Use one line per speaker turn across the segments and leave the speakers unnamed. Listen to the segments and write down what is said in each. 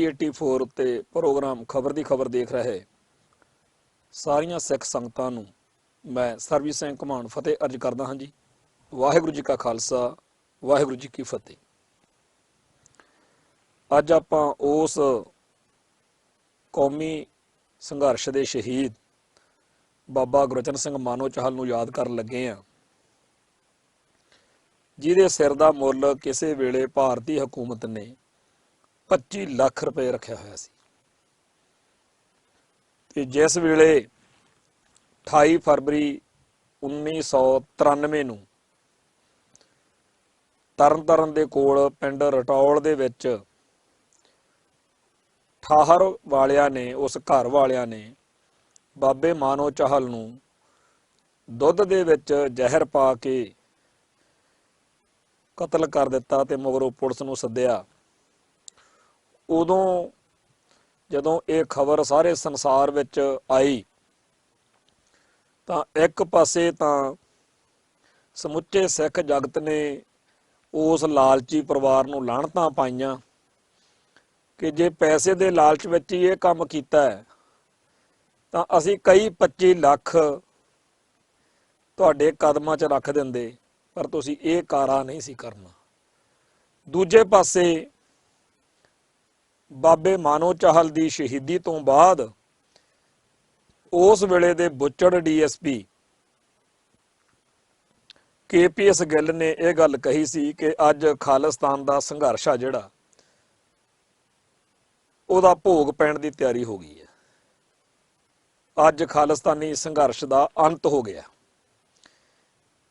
PG84 ਉੱਤੇ programme ਖਬਰ ਦੀ ਖਬਰ ਦੇਖ ਰਹੇ ਸਾਰੀਆਂ ਸਿੱਖ ਸੰਗਤਾਂ ਨੂੰ ਮੈਂ ਸਰਬਜੀਤ ਸਿੰਘ ਘਮਾਣ ਫਤਿਹ ਅਰਜ ਕਰਦਾ ਹਾਂ ਜੀ। ਵਾਹਿਗੁਰੂ ਜੀ ਕਾ ਖਾਲਸਾ, ਵਾਹਿਗੁਰੂ ਜੀ ਕੀ ਫਤਿਹ। ਅੱਜ ਆਪਾਂ ਉਸ ਕੌਮੀ ਸੰਘਰਸ਼ ਦੇ ਸ਼ਹੀਦ ਬਾਬਾ ਗੁਰਚਰਨ ਸਿੰਘ ਮਾਨੋ ਚਾਹਲ ਨੂੰ ਯਾਦ ਕਰਨ ਲੱਗੇ ਹਾਂ, ਜਿਹਦੇ ਸਿਰ ਦਾ ਮੁੱਲ ਕਿਸੇ ਵੇਲੇ ਭਾਰਤੀ ਹਕੂਮਤ ਨੇ 25 ਲੱਖ ਰੁਪਏ ਰੱਖਿਆ ਹੋਇਆ ਸੀ ਤੇ ਜਿਸ ਵੇਲੇ 28 ਫਰਵਰੀ 1993 ਨੂੰ ਤਰਨਤਾਰਨ ਦੇ ਕੋਲ ਪਿੰਡ ਰਟੌਲ ਦੇ ਵਿੱਚ ਠਾਹਰ ਵਾਲਿਆਂ ਨੇ, ਉਸ ਘਰ ਵਾਲਿਆਂ ਨੇ ਬਾਬੇ ਮਾਨੋ ਚਾਹਲ ਨੂੰ ਦੁੱਧ ਦੇ ਵਿੱਚ ਜ਼ਹਿਰ ਪਾ ਕੇ ਕਤਲ ਕਰ ਦਿੱਤਾ ਤੇ ਮਗਰੋਂ ਪੁਲਿਸ ਨੂੰ ਸੱਦਿਆ। ਉਦੋਂ ਜਦੋਂ ਇਹ ਖਬਰ ਸਾਰੇ ਸੰਸਾਰ ਵਿੱਚ ਆਈ ਤਾਂ ਇੱਕ ਪਾਸੇ ਤਾਂ ਸਮੁੱਚੇ ਸਿੱਖ ਜਗਤ ਨੇ ਉਸ ਲਾਲਚੀ ਪਰਿਵਾਰ ਨੂੰ ਲਾਹਣਤਾਂ ਪਾਈਆਂ ਕਿ ਜੇ ਪੈਸੇ ਦੇ ਲਾਲਚ ਵਿੱਚ ਹੀ ਇਹ ਕੰਮ ਕੀਤਾ ਹੈ ਤਾਂ ਅਸੀਂ ਕਈ 25 ਲੱਖ ਤੁਹਾਡੇ ਕਦਮਾਂ 'ਚ ਰੱਖ ਦਿੰਦੇ, ਪਰ ਤੁਸੀਂ ਇਹ ਕਾਰਾ ਨਹੀਂ ਸੀ ਕਰਨਾ। ਦੂਜੇ ਪਾਸੇ ਬਾਬੇ ਮਾਨੋ ਚਾਹਲ ਦੀ ਸ਼ਹੀਦੀ ਤੋਂ ਬਾਅਦ ਉਸ ਵੇਲੇ ਦੇ ਬੁੱਚੜ DSP KPS ਗਿੱਲ ਨੇ ਇਹ ਗੱਲ ਕਹੀ ਸੀ ਕਿ ਅੱਜ ਖਾਲਿਸਤਾਨ ਦਾ ਸੰਘਰਸ਼ ਆ ਜਿਹੜਾ ਉਹਦਾ ਭੋਗ ਪੈਣ ਦੀ ਤਿਆਰੀ ਹੋ ਗਈ ਹੈ। ਅੱਜ ਖਾਲਿਸਤਾਨੀ ਸੰਘਰਸ਼ ਦਾ ਅੰਤ ਹੋ ਗਿਆ।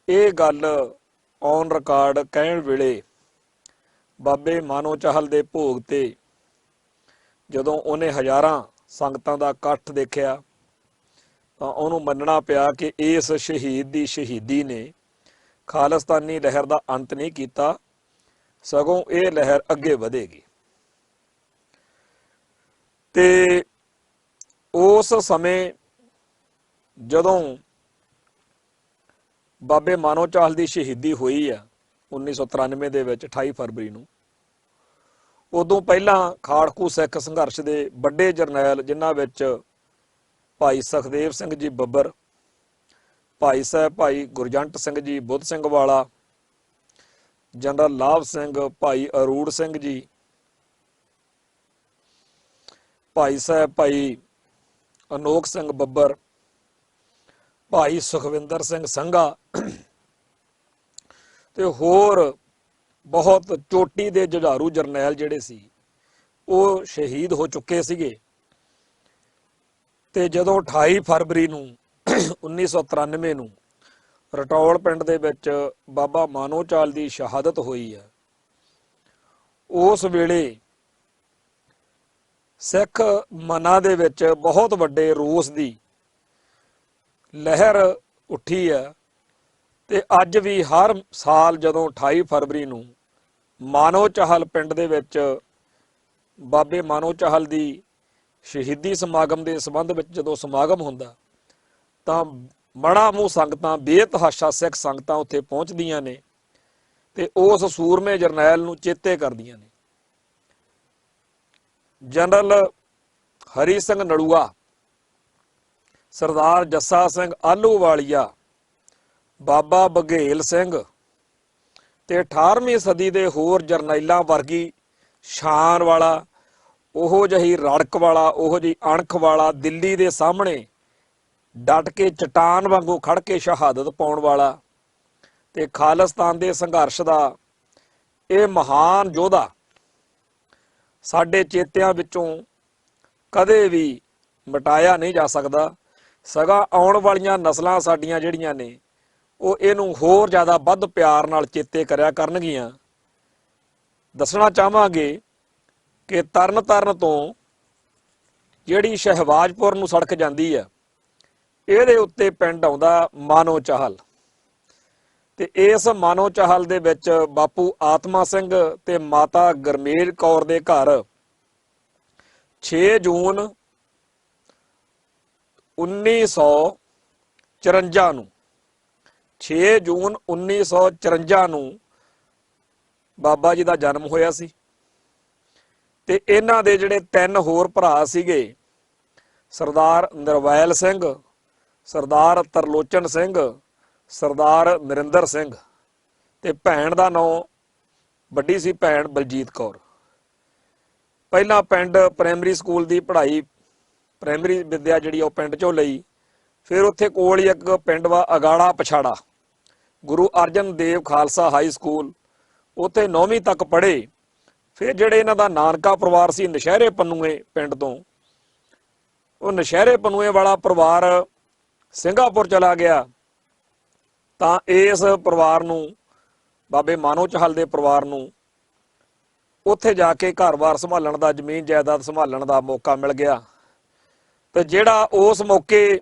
ਇਹ ਗੱਲ ਔਨ ਰਿਕਾਰਡ ਕਹਿਣ ਵੇਲੇ ਬਾਬੇ ਮਾਨੋ ਚਾਹਲ ਦੇ ਭੋਗ ਤੇ ਜਦੋਂ ਉਹਨੇ ਹਜ਼ਾਰਾਂ ਸੰਗਤਾਂ ਦਾ ਇਕੱਠ ਦੇਖਿਆ ਤਾਂ ਉਹਨੂੰ ਮੰਨਣਾ ਪਿਆ ਕਿ ਇਸ ਸ਼ਹੀਦ ਦੀ ਸ਼ਹੀਦੀ ਨੇ ਖਾਲਿਸਤਾਨੀ ਲਹਿਰ ਦਾ ਅੰਤ ਨਹੀਂ ਕੀਤਾ, ਸਗੋਂ ਇਹ ਲਹਿਰ ਅੱਗੇ ਵਧੇਗੀ। ਤੇ ਉਸ ਸਮੇਂ ਜਦੋਂ ਬਾਬੇ ਮਾਨੋ ਚਾਹਲ ਦੀ ਸ਼ਹੀਦੀ ਹੋਈ ਆ 1993 ਦੇ ਵਿੱਚ 28 ਫਰਵਰੀ ਨੂੰ, ਉਦੋਂ ਪਹਿਲਾਂ ਖਾੜਕੂ ਸਿੱਖ ਸੰਘਰਸ਼ ਦੇ ਵੱਡੇ ਜਰਨੈਲ ਜਿਨ੍ਹਾਂ ਵਿੱਚ ਭਾਈ ਸੁਖਦੇਵ ਸਿੰਘ ਜੀ ਬੱਬਰ, ਭਾਈ ਸਾਹਿਬ ਭਾਈ ਗੁਰਜੰਟ ਸਿੰਘ ਜੀ ਬੁੱਧ ਸਿੰਘ ਵਾਲਾ, ਜਨਰਲ ਲਾਭ ਸਿੰਘ, ਭਾਈ ਅਰੂੜ ਸਿੰਘ ਜੀ, ਭਾਈ ਸਾਹਿਬ ਭਾਈ ਅਨੋਖ ਸਿੰਘ ਬੱਬਰ, ਭਾਈ ਸੁਖਵਿੰਦਰ ਸਿੰਘ ਸੰਘਾ ਤੇ ਹੋਰ ਬਹੁਤ ਚੋਟੀ ਦੇ ਜੁਝਾਰੂ ਜਰਨੈਲ ਜਿਹੜੇ ਸੀ ਉਹ ਸ਼ਹੀਦ ਹੋ ਚੁੱਕੇ ਸੀਗੇ। ਤੇ ਜਦੋਂ 28 ਫਰਵਰੀ ਨੂੰ 1993 ਨੂੰ ਰਟੌਲ ਪਿੰਡ ਦੇ ਵਿੱਚ ਬਾਬਾ ਮਾਨੋ ਚਾਹਲ ਦੀ ਸ਼ਹਾਦਤ ਹੋਈ ਹੈ, ਉਸ ਵੇਲੇ ਸਿੱਖ ਮਨਾਂ ਦੇ ਵਿੱਚ ਬਹੁਤ ਵੱਡੇ ਰੋਸ ਦੀ ਲਹਿਰ ਉੱਠੀ ਹੈ। ਤੇ ਅੱਜ ਵੀ ਹਰ ਸਾਲ ਜਦੋਂ 28 ਫਰਵਰੀ ਨੂੰ ਮਾਨੋ ਚਾਹਲ ਪਿੰਡ ਦੇ ਵਿੱਚ ਬਾਬੇ ਮਾਨੋ ਚਾਹਲ ਦੀ ਸ਼ਹੀਦੀ ਸਮਾਗਮ ਦੇ ਸੰਬੰਧ ਵਿੱਚ ਜਦੋਂ ਸਮਾਗਮ ਹੁੰਦਾ ਤਾਂ ਬੜਾ ਮੂੰਹ ਸੰਗਤਾਂ, ਬੇਤਹਾਸ਼ਾ ਸਿੱਖ ਸੰਗਤਾਂ ਉੱਥੇ ਪਹੁੰਚਦੀਆਂ ਨੇ ਤੇ ਉਸ ਸੂਰਮੇ ਜਰਨੈਲ ਨੂੰ ਚੇਤੇ ਕਰਦੀਆਂ ਨੇ। ਜਨਰਲ ਹਰੀ ਸਿੰਘ ਨਲੂਆ, ਸਰਦਾਰ ਜੱਸਾ ਸਿੰਘ ਆਹਲੂਵਾਲੀਆ, ਬਾਬਾ ਬਘੇਲ ਸਿੰਘ ਤੇ 18ਵੀਂ ਸਦੀ ਦੇ ਹੋਰ ਜਰਨੈਲਾਂ ਵਰਗੀ ਸ਼ਾਨ ਵਾਲਾ, ਉਹੋ ਜਿਹੀ ਰੜਕ ਵਾਲਾ, ਉਹੋ ਜਿਹੀ ਅਣਖ ਵਾਲਾ, ਦਿੱਲੀ ਦੇ ਸਾਹਮਣੇ ਡਟ ਕੇ ਚਟਾਨ ਵਾਂਗੂ ਖੜ ਕੇ ਸ਼ਹਾਦਤ ਪਾਉਣ ਵਾਲਾ ਤੇ ਖਾਲਿਸਤਾਨ ਦੇ ਸੰਘਰਸ਼ ਦਾ ਇਹ ਮਹਾਨ ਯੋਧਾ ਸਾਡੇ ਚੇਤਿਆਂ ਵਿੱਚੋਂ ਕਦੇ ਵੀ ਮਿਟਾਇਆ ਨਹੀਂ ਜਾ ਸਕਦਾ। ਸਗੋਂ ਆਉਣ ਵਾਲੀਆਂ ਨਸਲਾਂ ਸਾਡੀਆਂ ਜਿਹੜੀਆਂ ਨੇ ਉਹ ਇਹਨੂੰ ਹੋਰ ਜ਼ਿਆਦਾ ਵੱਧ ਪਿਆਰ ਨਾਲ ਚੇਤੇ ਕਰਿਆ ਕਰਨਗੀਆਂ। ਦੱਸਣਾ ਚਾਹਾਂਗੇ ਕਿ ਤਰਨਤਾਰਨ ਤੋਂ ਜਿਹੜੀ ਸ਼ਹਿਬਾਜ਼ਪੁਰ ਨੂੰ ਸੜਕ ਜਾਂਦੀ ਆ, ਇਹਦੇ ਉੱਤੇ ਪਿੰਡ ਆਉਂਦਾ ਮਾਨੋ ਚਾਹਲ ਤੇ ਇਸ ਮਾਨੋ ਚਾਹਲ ਦੇ ਵਿੱਚ ਬਾਪੂ ਆਤਮਾ ਸਿੰਘ ਤੇ ਮਾਤਾ ਗਰਮੇਲ ਕੌਰ ਦੇ ਘਰ 6 ਜੂਨ 1954 ਨੂੰ 6 ਜੂਨ 1954 ਨੂੰ ਬਾਬਾ ਜੀ ਦਾ ਜਨਮ ਹੋਇਆ ਸੀ। ਤੇ ਇਹਨਾਂ ਦੇ ਜਿਹੜੇ 3 ਹੋਰ ਭਰਾ ਸੀਗੇ, ਸਰਦਾਰ ਨਿਰਵੈਲ ਸਿੰਘ, ਸਰਦਾਰ ਤਰਲੋਚਨ ਸਿੰਘ, ਸਰਦਾਰ ਨਰਿੰਦਰ ਸਿੰਘ, ਤੇ ਭੈਣ ਦਾ ਨਾਂ ਵੱਡੀ ਸੀ ਭੈਣ ਬਲਜੀਤ ਕੌਰ। ਪਹਿਲਾਂ ਪਿੰਡ ਪ੍ਰਾਇਮਰੀ ਸਕੂਲ ਦੀ ਪੜ੍ਹਾਈ, ਪ੍ਰਾਇਮਰੀ ਵਿੱਦਿਆ ਜਿਹੜੀ ਉਹ ਪਿੰਡ 'ਚੋਂ ਲਈ। ਫਿਰ ਉੱਥੇ ਕੋਲ ਹੀ ਇੱਕ ਪਿੰਡ ਵਾ ਅਗਾੜਾ ਪਛਾੜਾ, ਗੁਰੂ ਅਰਜਨ ਦੇਵ ਖਾਲਸਾ ਹਾਈ ਸਕੂਲ, ਉੱਥੇ 9ਵੀਂ ਤੱਕ ਪੜ੍ਹੇ। ਫਿਰ ਜਿਹੜੇ ਇਹਨਾਂ ਦਾ ਨਾਨਕਾ ਪਰਿਵਾਰ ਸੀ ਨਸ਼ਹਿਰੇ ਪੰਨੂਏ ਪਿੰਡ ਤੋਂ, ਉਹ ਨਸ਼ਹਿਰੇ ਪੰਨੂਏ ਵਾਲਾ ਪਰਿਵਾਰ ਸਿੰਗਾਪੁਰ ਚਲਾ ਗਿਆ। ਤਾਂ ਇਸ ਪਰਿਵਾਰ ਨੂੰ, ਬਾਬੇ ਮਾਨੋ ਚਾਹਲ ਦੇ ਪਰਿਵਾਰ ਨੂੰ, ਉੱਥੇ ਜਾ ਕੇ ਘਰ-ਬਾਰ ਸੰਭਾਲਣ ਦਾ, ਜ਼ਮੀਨ ਜਾਇਦਾਦ ਸੰਭਾਲਣ ਦਾ ਮੌਕਾ ਮਿਲ ਗਿਆ। ਤੇ ਜਿਹੜਾ ਉਸ ਮੌਕੇ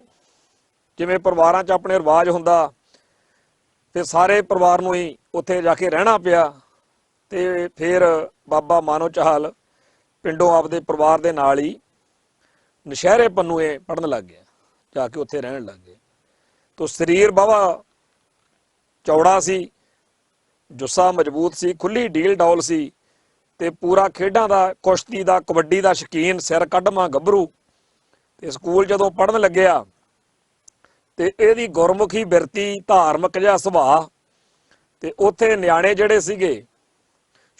ਜਿਵੇਂ ਪਰਿਵਾਰਾਂ 'ਚ ਆਪਣੇ ਰਿਵਾਜ ਹੁੰਦਾ, ਤੇ ਸਾਰੇ ਪਰਿਵਾਰ ਨੂੰ ਹੀ ਉੱਥੇ ਜਾ ਕੇ ਰਹਿਣਾ ਪਿਆ। ਤੇ ਫਿਰ ਬਾਬਾ ਮਾਨੋ ਚਾਹਲ ਪਿੰਡੋਂ ਆਪਦੇ ਪਰਿਵਾਰ ਦੇ ਨਾਲ ਹੀ ਨਸ਼ਹਿਰੇ ਪੰਨੂਏ ਪੜ੍ਹਨ ਲੱਗ ਗਿਆ, ਜਾ ਕੇ ਉੱਥੇ ਰਹਿਣ ਲੱਗ ਗਏ। ਤੋ ਸਰੀਰ ਵਾਹਵਾ ਚੌੜਾ ਸੀ, ਜੁੱਸਾ ਮਜ਼ਬੂਤ ਸੀ, ਖੁੱਲੀ ਡੀਲ ਡੌਲ ਸੀ, ਤੇ ਪੂਰਾ ਖੇਡਾਂ ਦਾ, ਕੁਸ਼ਤੀ ਦਾ, ਕਬੱਡੀ ਦਾ ਸ਼ੌਕੀਨ, ਸਿਰ ਕੱਢਵਾਂ ਗੱਭਰੂ। ਤੇ ਸਕੂਲ ਜਦੋਂ ਪੜ੍ਹਨ ਲੱਗਿਆ ਤੇ ਇਹਦੀ ਗੁਰਮੁਖੀ ਬਿਰਤੀ, ਧਾਰਮਿਕ ਜਿਹਾ ਸੁਭਾਅ, ਤੇ ਉੱਥੇ ਨਿਆਣੇ ਜਿਹੜੇ ਸੀਗੇ,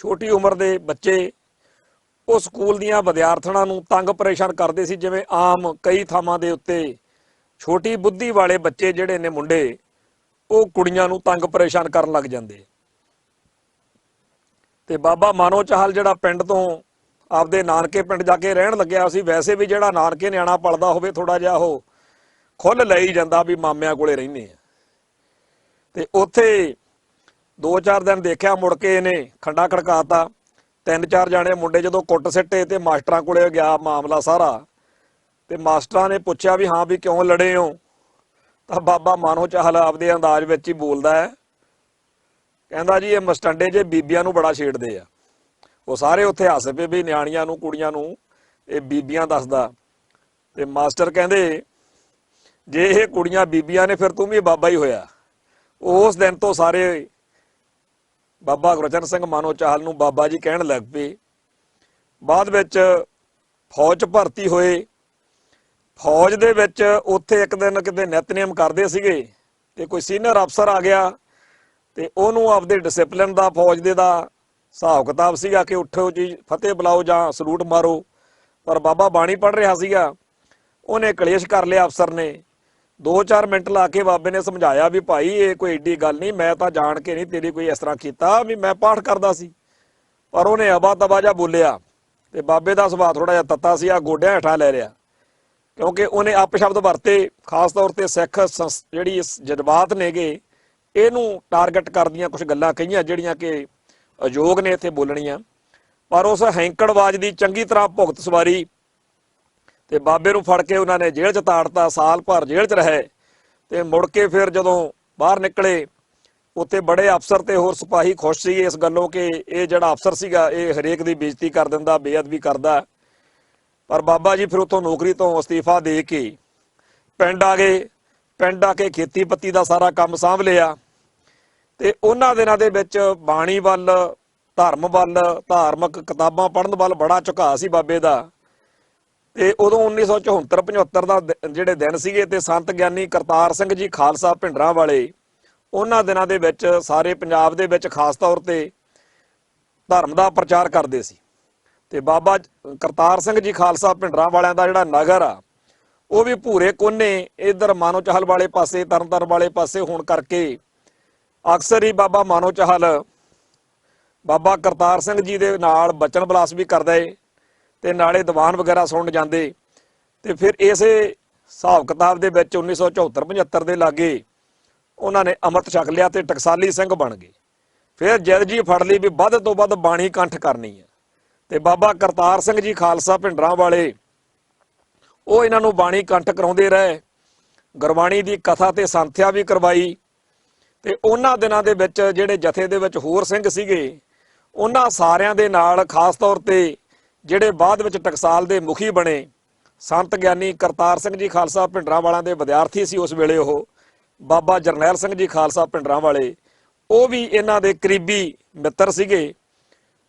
ਛੋਟੀ ਉਮਰ ਦੇ ਬੱਚੇ, ਉਹ ਸਕੂਲ ਦੀਆਂ ਵਿਦਿਆਰਥਣਾਂ ਨੂੰ ਤੰਗ ਪਰੇਸ਼ਾਨ ਕਰਦੇ ਸੀ। ਜਿਵੇਂ ਆਮ ਕਈ ਥਾਵਾਂ ਦੇ ਉੱਤੇ ਛੋਟੀ ਬੁੱਧੀ ਵਾਲੇ ਬੱਚੇ ਜਿਹੜੇ ਨੇ, ਮੁੰਡੇ, ਉਹ ਕੁੜੀਆਂ ਨੂੰ ਤੰਗ ਪਰੇਸ਼ਾਨ ਕਰਨ ਲੱਗ ਜਾਂਦੇ। ਤੇ ਬਾਬਾ ਮਾਨੋ ਚਾਹਲ ਜਿਹੜਾ ਪਿੰਡ ਤੋਂ ਆਪਦੇ ਨਾਨਕੇ ਪਿੰਡ ਜਾ ਕੇ ਰਹਿਣ ਲੱਗਿਆ ਸੀ। ਵੈਸੇ ਵੀ ਜਿਹੜਾ ਨਾਨਕੇ ਨਿਆਣਾ ਪਲਦਾ ਹੋਵੇ, ਥੋੜਾ ਜਿਹਾ ਉਹ ਖੁੱਲ ਲਈ ਜਾਂਦਾ ਵੀ ਮਾਮਿਆਂ ਕੋਲੇ ਰਹਿੰਦੇ ਆ। ਤੇ ਉੱਥੇ 2-4 ਦਿਨ ਦੇਖਿਆ, ਮੁੜ ਕੇ ਇਹਨੇ ਖੰਡਾ ਖੜਕਾਤਾ। 3-4 ਜਾਣੇ ਮੁੰਡੇ ਜਦੋਂ ਕੁੱਟ ਸਿੱਟੇ ਤੇ ਮਾਸਟਰਾਂ ਕੋਲੇ ਗਿਆ ਮਾਮਲਾ ਸਾਰਾ। ਤੇ ਮਾਸਟਰਾਂ ਨੇ ਪੁੱਛਿਆ ਵੀ ਹਾਂ ਵੀ ਕਿਉਂ ਲੜੇ ਹੋ? ਤਾਂ ਬਾਬਾ ਮਾਨੋ ਚਾਹਲ ਆਪਦੇ ਅੰਦਾਜ਼ ਵਿੱਚ ਹੀ ਬੋਲਦਾ ਹੈ, ਕਹਿੰਦਾ ਜੀ ਇਹ ਮਸਟੰਡੇ ਜੇ ਬੀਬੀਆਂ ਨੂੰ ਬੜਾ ਛੇੜਦੇ ਆ। ਉਹ ਸਾਰੇ ਉੱਥੇ ਹੱਸ ਪਏ ਵੀ ਨਿਆਣੀਆਂ ਨੂੰ, ਕੁੜੀਆਂ ਨੂੰ ਇਹ ਬੀਬੀਆਂ ਦੱਸਦਾ। ਤੇ ਮਾਸਟਰ ਕਹਿੰਦੇ ਜੇ ਇਹ ਕੁੜੀਆਂ ਬੀਬੀਆਂ ਨੇ ਫਿਰ ਤੂੰ ਵੀ ਬਾਬਾ ਹੀ ਹੋਇਆ। ਉਸ ਦਿਨ ਤੋਂ ਸਾਰੇ ਬਾਬਾ ਗੁਰਚਰਨ ਸਿੰਘ ਮਾਨੋ ਚਾਹਲ ਨੂੰ ਬਾਬਾ ਜੀ ਕਹਿਣ ਲੱਗ ਪਏ। ਬਾਅਦ ਵਿੱਚ ਫੌਜ 'ਚ ਭਰਤੀ ਹੋਏ। ਫੌਜ ਦੇ ਵਿੱਚ ਉੱਥੇ ਇੱਕ ਦਿਨ ਕਿਤੇ ਨਿਤਨੇਮ ਕਰਦੇ ਸੀਗੇ ਤੇ ਕੋਈ ਸੀਨੀਅਰ ਅਫਸਰ ਆ ਗਿਆ ਤੇ ਉਹਨੂੰ ਆਪਦੇ ਡਿਸਪਲਿਨ ਦਾ, ਫੌਜ ਦੇ ਦਾ ਹਿਸਾਬ ਕਿਤਾਬ ਸੀਗਾ ਕਿ ਉੱਠੋ ਜੀ, ਫਤਿਹ ਬੁਲਾਓ ਜਾਂ ਸਲੂਟ ਮਾਰੋ। ਪਰ ਬਾਬਾ ਬਾਣੀ ਪੜ੍ਹ ਰਿਹਾ ਸੀਗਾ, ਉਹਨੇ ਕਲੇਸ਼ ਕਰ ਲਿਆ ਅਫਸਰ ਨੇ। 2-4 ਮਿੰਟ ਲਾ ਕੇ ਬਾਬੇ ਨੇ ਸਮਝਾਇਆ ਵੀ ਭਾਈ ਇਹ ਕੋਈ ਏਡੀ ਗੱਲ ਨਹੀਂ, ਮੈਂ ਤਾਂ ਜਾਣ ਕੇ ਨਹੀਂ ਤੇਰੀ ਕੋਈ ਇਸ ਤਰ੍ਹਾਂ ਕੀਤਾ, ਵੀ ਮੈਂ ਪਾਠ ਕਰਦਾ ਸੀ। ਪਰ ਉਹਨੇ ਅਬਾ ਤਬਾ ਜਿਹਾ ਬੋਲਿਆ ਤੇ ਬਾਬੇ ਦਾ ਸੁਭਾਅ ਥੋੜਾ ਜਿਹਾ ਤੱਤਾ ਸੀ, ਆ ਗੋਡਿਆਂ ਹੇਠਾਂ ਲੈ ਲਿਆ, ਕਿਉਂਕਿ ਉਹਨੇ ਅਪਸ਼ਬਦ ਵਰਤੇ। ਖਾਸ ਤੌਰ ਤੇ ਸਿੱਖ ਜਿਹੜੀ ਜਜ਼ਬਾਤ ਨੇਗੇ, ਇਹਨੂੰ ਟਾਰਗੇਟ ਕਰਦੀਆਂ ਕੁਝ ਗੱਲਾਂ ਕਹੀਆਂ ਜਿਹੜੀਆਂ ਕਿ ਅਯੋਗ ਨੇ ਇੱਥੇ ਬੋਲਣੀਆਂ। ਪਰ ਉਸ ਹੈਂਕੜਬਾਜ਼ ਦੀ ਚੰਗੀ ਤਰ੍ਹਾਂ ਭੁਗਤ ਸਵਾਰੀ ਤੇ ਬਾਬੇ ਨੂੰ ਫੜ ਕੇ ਉਹਨਾਂ ਨੇ ਜੇਲ੍ਹ 'ਚ ਤਾੜਤਾ। ਸਾਲ ਭਰ ਜੇਲ੍ਹ 'ਚ ਰਹੇ ਤੇ ਮੁੜ ਕੇ ਫਿਰ ਜਦੋਂ ਬਾਹਰ ਨਿਕਲੇ, ਉੱਥੇ ਬੜੇ ਅਫਸਰ ਤੇ ਹੋਰ ਸਿਪਾਹੀ ਖੁਸ਼ ਸੀ ਇਸ ਗੱਲੋਂ ਕਿ ਇਹ ਜਿਹੜਾ ਅਫਸਰ ਸੀਗਾ ਇਹ ਹਰੇਕ ਦੀ ਬੇਇੱਜ਼ਤੀ ਕਰ ਦਿੰਦਾ, ਬੇਅਦਬੀ ਕਰਦਾ। ਪਰ ਬਾਬਾ ਜੀ ਫਿਰ ਉੱਥੋਂ ਨੌਕਰੀ ਤੋਂ ਅਸਤੀਫਾ ਦੇ ਕੇ ਪਿੰਡ ਆ ਗਏ। ਪਿੰਡ ਆ ਕੇ ਖੇਤੀ ਪੱਤੀ ਦਾ ਸਾਰਾ ਕੰਮ ਸਾਂਭ ਲਿਆ। ਤੇ ਉਹਨਾਂ ਦਿਨਾਂ ਦੇ ਵਿੱਚ ਬਾਣੀ ਵੱਲ, ਧਰਮ ਵੱਲ, ਧਾਰਮਿਕ ਕਿਤਾਬਾਂ ਪੜ੍ਹਨ ਵੱਲ ਬੜਾ ਝੁਕਾਅ ਸੀ ਬਾਬੇ ਦਾ। ਤੇ ਉਦੋਂ 1974-75 ਦਾ ਜਿਹੜੇ ਦਿਨ ਸੀਗੇ ਤੇ ਸੰਤ ਗਿਆਨੀ ਕਰਤਾਰ ਸਿੰਘ ਜੀ ਖਾਲਸਾ ਭਿੰਡਰਾਂ ਵਾਲੇ ਉਹਨਾਂ ਦਿਨਾਂ ਦੇ ਵਿੱਚ ਸਾਰੇ ਪੰਜਾਬ ਦੇ ਵਿੱਚ ਖਾਸ ਤੌਰ ਤੇ ਧਰਮ ਦਾ ਪ੍ਰਚਾਰ ਕਰਦੇ ਸੀ। ਤੇ ਬਾਬਾ ਕਰਤਾਰ ਸਿੰਘ ਜੀ ਖਾਲਸਾ ਭਿੰਡਰਾਂ ਵਾਲਿਆਂ ਦਾ ਜਿਹੜਾ ਨਗਰ ਆ ਉਹ ਵੀ ਭੂਰੇ ਕੋਨੇ ਇੱਧਰ ਮਾਨੋ ਚਾਹਲ ਵਾਲੇ ਪਾਸੇ, ਤਰਨਤਾਰਨ ਵਾਲੇ ਪਾਸੇ ਹੋਣ ਕਰਕੇ ਅਕਸਰ ਹੀ ਬਾਬਾ ਮਾਨੋ ਚਾਹਲ ਬਾਬਾ ਕਰਤਾਰ ਸਿੰਘ ਜੀ ਦੇ ਨਾਲ ਬਚਨ ਬਲਾਸ ਵੀ ਕਰਦੇ ਤੇ ਨਾਲੇ ਦੀਵਾਨ ਵਗੈਰਾ ਸੁਣਨ ਜਾਂਦੇ। ਤੇ ਫਿਰ ਇਸੇ ਹਿਸਾਬ ਕਿਤਾਬ ਦੇ ਵਿੱਚ 1974-75 ਦੇ ਲਾਗੇ ਉਹਨਾਂ ਨੇ ਅੰਮ੍ਰਿਤ ਛਕ ਲਿਆ ਤੇ ਟਕਸਾਲੀ ਸਿੰਘ ਬਣ ਗਏ। ਫਿਰ ਜਿੱਦ ਜੀ ਫੜ ਲਈ ਵੀ ਵੱਧ ਤੋਂ ਵੱਧ ਬਾਣੀ ਕੰਠ ਕਰਨੀ ਹੈ। ਤੇ ਬਾਬਾ ਕਰਤਾਰ ਸਿੰਘ ਜੀ ਖਾਲਸਾ ਭਿੰਡਰਾਂ ਵਾਲੇ ਉਹ ਇਹਨਾਂ ਨੂੰ ਬਾਣੀ ਕੰਠ ਕਰਾਉਂਦੇ ਰਹੇ। ਗੁਰਬਾਣੀ ਦੀ ਕਥਾ ਤੇ ਸੰਥਿਆ ਵੀ ਕਰਵਾਈ। ਤੇ ਉਹਨਾਂ ਦਿਨਾਂ ਦੇ ਵਿੱਚ ਜਿਹੜੇ ਜਥੇ ਦੇ ਵਿੱਚ ਹੋਰ ਸਿੰਘ ਸੀਗੇ, ਉਹਨਾਂ ਸਾਰਿਆਂ ਦੇ ਨਾਲ ਖਾਸ ਤੌਰ ਤੇ ਜਿਹੜੇ ਬਾਅਦ ਵਿੱਚ ਟਕਸਾਲ ਦੇ ਮੁਖੀ ਬਣੇ ਸੰਤ ਗਿਆਨੀ ਕਰਤਾਰ ਸਿੰਘ ਜੀ ਖਾਲਸਾ ਭਿੰਡਰਾਂ ਵਾਲਿਆਂ ਦੇ ਵਿਦਿਆਰਥੀ ਸੀ ਉਸ ਵੇਲੇ, ਉਹ ਬਾਬਾ ਜਰਨੈਲ ਸਿੰਘ ਜੀ ਖਾਲਸਾ ਭਿੰਡਰਾਂ ਵਾਲੇ, ਉਹ ਵੀ ਇਹਨਾਂ ਦੇ ਕਰੀਬੀ ਮਿੱਤਰ ਸੀਗੇ।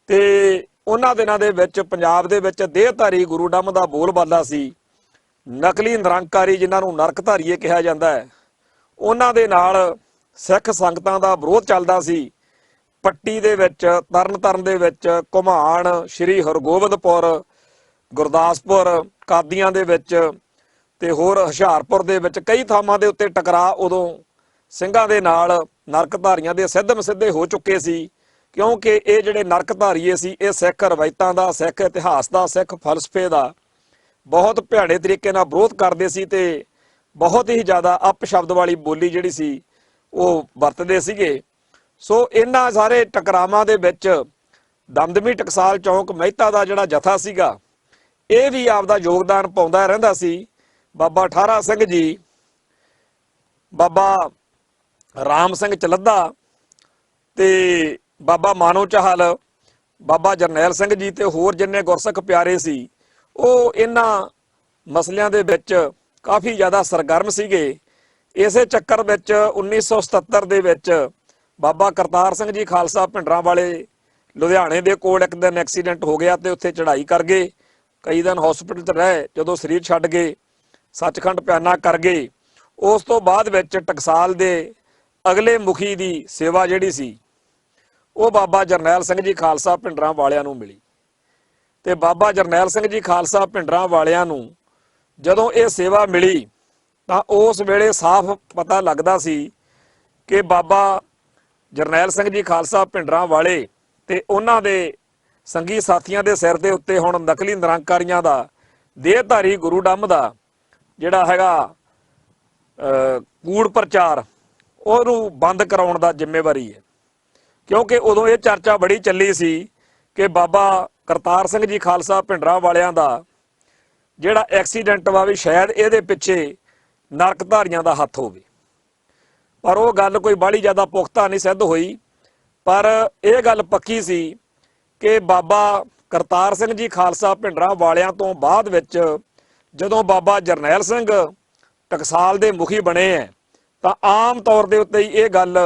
ਤੇ ਉਹਨਾਂ ਦਿਨਾਂ ਦੇ ਵਿੱਚ ਪੰਜਾਬ ਦੇ ਵਿੱਚ ਦੇਹਧਾਰੀ ਗੁਰੂ ਡੰਮ ਦਾ ਬੋਲਬਾਲਾ ਸੀ। ਨਕਲੀ ਨਿਰੰਕਾਰੀ ਜਿਨ੍ਹਾਂ ਨੂੰ ਨਰਕਧਾਰੀਏ ਕਿਹਾ ਜਾਂਦਾ ਹੈ, ਉਹਨਾਂ ਦੇ ਨਾਲ ਸਿੱਖ ਸੰਗਤਾਂ ਦਾ ਵਿਰੋਧ ਚੱਲਦਾ ਸੀ। ਪੱਟੀ ਦੇ ਵਿੱਚ, ਤਰਨਤਾਰਨ ਦੇ ਵਿੱਚ, ਘੁਮਾਣ, ਸ਼੍ਰੀ ਹਰਗੋਬਿੰਦਪੁਰ, ਗੁਰਦਾਸਪੁਰ, ਕਾਦੀਆਂ ਦੇ ਵਿੱਚ ਤੇ ਹੋਰ ਹੁਸ਼ਿਆਰਪੁਰ ਦੇ ਵਿੱਚ ਕਈ ਥਾਵਾਂ ਦੇ ਉੱਤੇ ਟਕਰਾਅ ਉਦੋਂ ਸਿੰਘਾਂ ਦੇ ਨਾਲ ਨਰਕਧਾਰੀਆਂ ਦੇ ਸਿੱਧਮ ਸਿੱਧੇ ਹੋ ਚੁੱਕੇ ਸੀ, ਕਿਉਂਕਿ ਇਹ ਜਿਹੜੇ ਨਰਕਧਾਰੀਏ ਸੀ ਇਹ ਸਿੱਖ ਰਵਾਇਤਾਂ ਦਾ, ਸਿੱਖ ਇਤਿਹਾਸ ਦਾ, ਸਿੱਖ ਫਲਸਫੇ ਦਾ ਬਹੁਤ ਭਿਆੜੇ ਤਰੀਕੇ ਨਾਲ ਵਿਰੋਧ ਕਰਦੇ ਸੀ ਤੇ ਬਹੁਤ ਹੀ ਜ਼ਿਆਦਾ ਅਪਸ਼ਬਦ ਵਾਲੀ ਬੋਲੀ ਜਿਹੜੀ ਸੀ ਉਹ ਵਰਤਦੇ ਸੀਗੇ। ਸੋ ਇਹਨਾਂ ਸਾਰੇ ਟਕਰਾਵਾਂ ਦੇ ਵਿੱਚ ਦਮਦਮੀ ਟਕਸਾਲ ਚੌਂਕ ਮਹਿਤਾ ਦਾ ਜਿਹੜਾ ਜਥਾ ਸੀਗਾ ਇਹ ਵੀ ਆਪਦਾ ਯੋਗਦਾਨ ਪਾਉਂਦਾ ਰਹਿੰਦਾ ਸੀ। ਬਾਬਾ ਠਾਰਾ ਸਿੰਘ ਜੀ, ਬਾਬਾ ਰਾਮ ਸਿੰਘ ਚਲੱਦਾ ਤੇ ਬਾਬਾ ਮਾਨੋ ਚਾਹਲ, ਬਾਬਾ ਜਰਨੈਲ ਸਿੰਘ ਜੀ ਤੇ ਹੋਰ ਜਿੰਨੇ ਗੁਰਸਿੱਖ ਪਿਆਰੇ ਸੀ ਉਹ ਇਹਨਾਂ ਮਸਲਿਆਂ ਦੇ ਵਿੱਚ ਕਾਫੀ ਜ਼ਿਆਦਾ ਸਰਗਰਮ ਸੀਗੇ। ਇਸੇ ਚੱਕਰ ਵਿੱਚ 1977 ਦੇ ਵਿੱਚ ਬਾਬਾ ਕਰਤਾਰ ਸਿੰਘ ਜੀ ਖਾਲਸਾ ਭਿੰਡਰਾਂਵਾਲੇ ਲੁਧਿਆਣੇ ਦੇ ਕੋਲ ਇੱਕ ਦਿਨ ਐਕਸੀਡੈਂਟ ਹੋ ਗਿਆ ਤੇ ਉੱਥੇ ਚੜ੍ਹਾਈ ਕਰ ਗਏ। ਕਈ ਦਿਨ ਹਸਪੀਟਲ 'ਚ ਰਹੇ, ਜਦੋਂ ਸਰੀਰ ਛੱਡ ਗਏ ਸੱਚਖੰਡ ਪਿਆਨਾ ਕਰ ਗਏ। ਉਸ ਤੋਂ ਬਾਅਦ ਵਿੱਚ ਟਕਸਾਲ ਦੇ ਅਗਲੇ ਮੁਖੀ ਦੀ ਸੇਵਾ ਜਿਹੜੀ ਸੀ ਉਹ ਬਾਬਾ ਜਰਨੈਲ ਸਿੰਘ ਜੀ ਖਾਲਸਾ ਭਿੰਡਰਾਂਵਾਲਿਆਂ ਨੂੰ ਮਿਲੀ ਤੇ ਬਾਬਾ ਜਰਨੈਲ ਸਿੰਘ ਜੀ ਖਾਲਸਾ ਭਿੰਡਰਾਂਵਾਲਿਆਂ ਨੂੰ ਜਦੋਂ ਇਹ ਸੇਵਾ ਮਿਲੀ ਤਾਂ ਉਸ ਵੇਲੇ ਸਾਫ਼ ਪਤਾ ਲੱਗਦਾ ਸੀ ਕਿ ਬਾਬਾ ਜਰਨੈਲ ਸਿੰਘ ਜੀ ਖਾਲਸਾ ਭਿੰਡਰਾਂਵਾਲੇ ਤੇ ਉਹਨਾਂ ਦੇ ਸੰਗੀ ਸਾਥੀਆਂ ਦੇ ਸਿਰ ਦੇ ਉੱਤੇ ਹੁਣ ਨਕਲੀ ਨਿਰੰਕਾਰੀਆਂ ਦਾ, ਦੇਹਧਾਰੀ ਗੁਰੂ ਡੰਮ ਦਾ ਜਿਹੜਾ ਹੈਗਾ ਕੂੜ ਪ੍ਰਚਾਰ ਉਹਨੂੰ ਬੰਦ ਕਰਾਉਣ ਦਾ ਜ਼ਿੰਮੇਵਾਰੀ ਹੈ। ਕਿਉਂਕਿ ਉਦੋਂ ਇਹ ਚਰਚਾ ਬੜੀ ਚੱਲੀ ਸੀ ਕਿ ਬਾਬਾ ਕਰਤਾਰ ਸਿੰਘ ਜੀ ਖਾਲਸਾ ਭਿੰਡਰਾਂਵਾਲਿਆਂ ਦਾ ਜਿਹੜਾ ਐਕਸੀਡੈਂਟ ਵਾ ਵੀ ਸ਼ਾਇਦ ਇਹਦੇ ਪਿੱਛੇ ਨਰਕਧਾਰੀਆਂ ਦਾ ਹੱਥ ਹੋਵੇ, ਪਰ ਉਹ ਗੱਲ ਕੋਈ ਬਾਹਲੀ ਜ਼ਿਆਦਾ ਪੁਖਤਾ ਨਹੀਂ ਸਿੱਧ ਹੋਈ। ਪਰ ਇਹ ਗੱਲ ਪੱਕੀ ਸੀ ਕਿ ਬਾਬਾ ਕਰਤਾਰ ਸਿੰਘ ਜੀ ਖਾਲਸਾ ਭਿੰਡਰਾਂਵਾਲਿਆਂ ਤੋਂ ਬਾਅਦ ਵਿੱਚ ਜਦੋਂ ਬਾਬਾ ਜਰਨੈਲ ਸਿੰਘ ਟਕਸਾਲ ਦੇ ਮੁਖੀ ਬਣੇ ਹੈ ਤਾਂ ਆਮ ਤੌਰ ਦੇ ਉੱਤੇ ਹੀ ਇਹ ਗੱਲ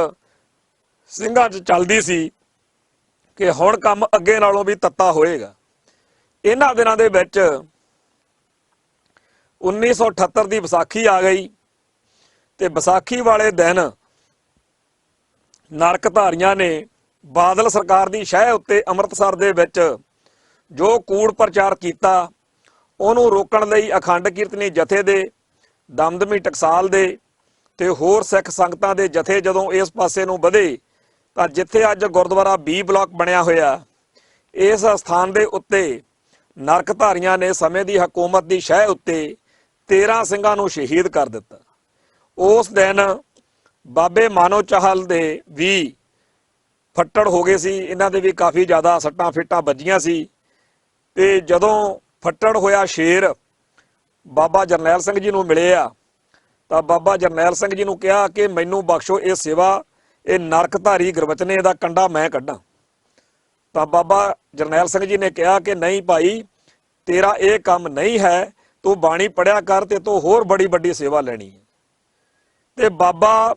ਸਿੰਘਾਂ 'ਚ ਚੱਲਦੀ ਸੀ ਕਿ ਹੁਣ ਕੰਮ ਅੱਗੇ ਨਾਲੋਂ ਵੀ ਤੱਤਾ ਹੋਏਗਾ। ਇਹਨਾਂ ਦਿਨਾਂ ਦੇ ਵਿੱਚ 1978 ਦੀ ਵਿਸਾਖੀ ਆ ਗਈ ਤੇ ਵਿਸਾਖੀ ਵਾਲੇ ਦਿਨ ਨਰਕਧਾਰੀਆਂ ਨੇ ਬਾਦਲ ਸਰਕਾਰ ਦੀ ਸ਼ਹਿ ਉੱਤੇ ਅੰਮ੍ਰਿਤਸਰ ਦੇ ਵਿੱਚ ਜੋ ਕੂੜ ਪ੍ਰਚਾਰ ਕੀਤਾ ਉਹਨੂੰ ਰੋਕਣ ਲਈ ਅਖੰਡ ਕੀਰਤਨੀ ਜਥੇ ਦੇ, ਦਮਦਮੀ ਟਕਸਾਲ ਦੇ ਤੇ ਹੋਰ ਸਿੱਖ ਸੰਗਤਾਂ ਦੇ ਜਥੇ ਜਦੋਂ ਇਸ ਪਾਸੇ ਨੂੰ ਵਧੇ ਤਾਂ ਜਿੱਥੇ ਅੱਜ ਗੁਰਦੁਆਰਾ B ਬਲਾਕ ਬਣਿਆ ਹੋਇਆ, ਇਸ ਸਥਾਨ ਦੇ ਉੱਤੇ ਨਰਕਧਾਰੀਆਂ ਨੇ ਸਮੇਂ ਦੀ ਹਕੂਮਤ ਦੀ ਸ਼ਹਿ ਉੱਤੇ 13 ਸਿੰਘਾਂ ਨੂੰ ਸ਼ਹੀਦ ਕਰ ਦਿੱਤਾ। ਉਸ ਦਿਨ ਬਾਬੇ ਮਾਨੋ ਚਾਹਲ ਦੇ ਵੀ ਫੱਟੜ ਹੋ ਗਏ ਸੀ, ਇਹਨਾਂ ਦੇ ਵੀ ਕਾਫੀ ਜ਼ਿਆਦਾ ਸੱਟਾਂ ਫੇਟਾਂ ਵੱਜੀਆਂ ਸੀ ਤੇ ਜਦੋਂ ਫੱਟੜ ਹੋਇਆ ਸ਼ੇਰ ਬਾਬਾ ਜਰਨੈਲ ਸਿੰਘ ਜੀ ਨੂੰ ਮਿਲਿਆ ਤਾਂ ਬਾਬਾ ਜਰਨੈਲ ਸਿੰਘ ਜੀ ਨੂੰ ਕਿਹਾ ਕਿ ਮੈਨੂੰ ਬਖਸ਼ੋ ਇਹ ਸੇਵਾ, ਇਹ ਨਰਕਧਾਰੀ ਗੁਰਬਚਨੇ ਦਾ ਕੰਡਾ ਮੈਂ ਕੱਢਾਂ। ਤਾਂ ਬਾਬਾ ਜਰਨੈਲ ਸਿੰਘ ਜੀ ਨੇ ਕਿਹਾ ਕਿ ਨਹੀਂ ਭਾਈ, ਤੇਰਾ ਇਹ ਕੰਮ ਨਹੀਂ ਹੈ, ਤੂੰ ਬਾਣੀ ਪੜਿਆ ਕਰ ਤੇ ਤੂੰ ਹੋਰ ਬੜੀ ਵੱਡੀ ਸੇਵਾ ਲੈਣੀ ਹੈ। ਤੇ ਬਾਬਾ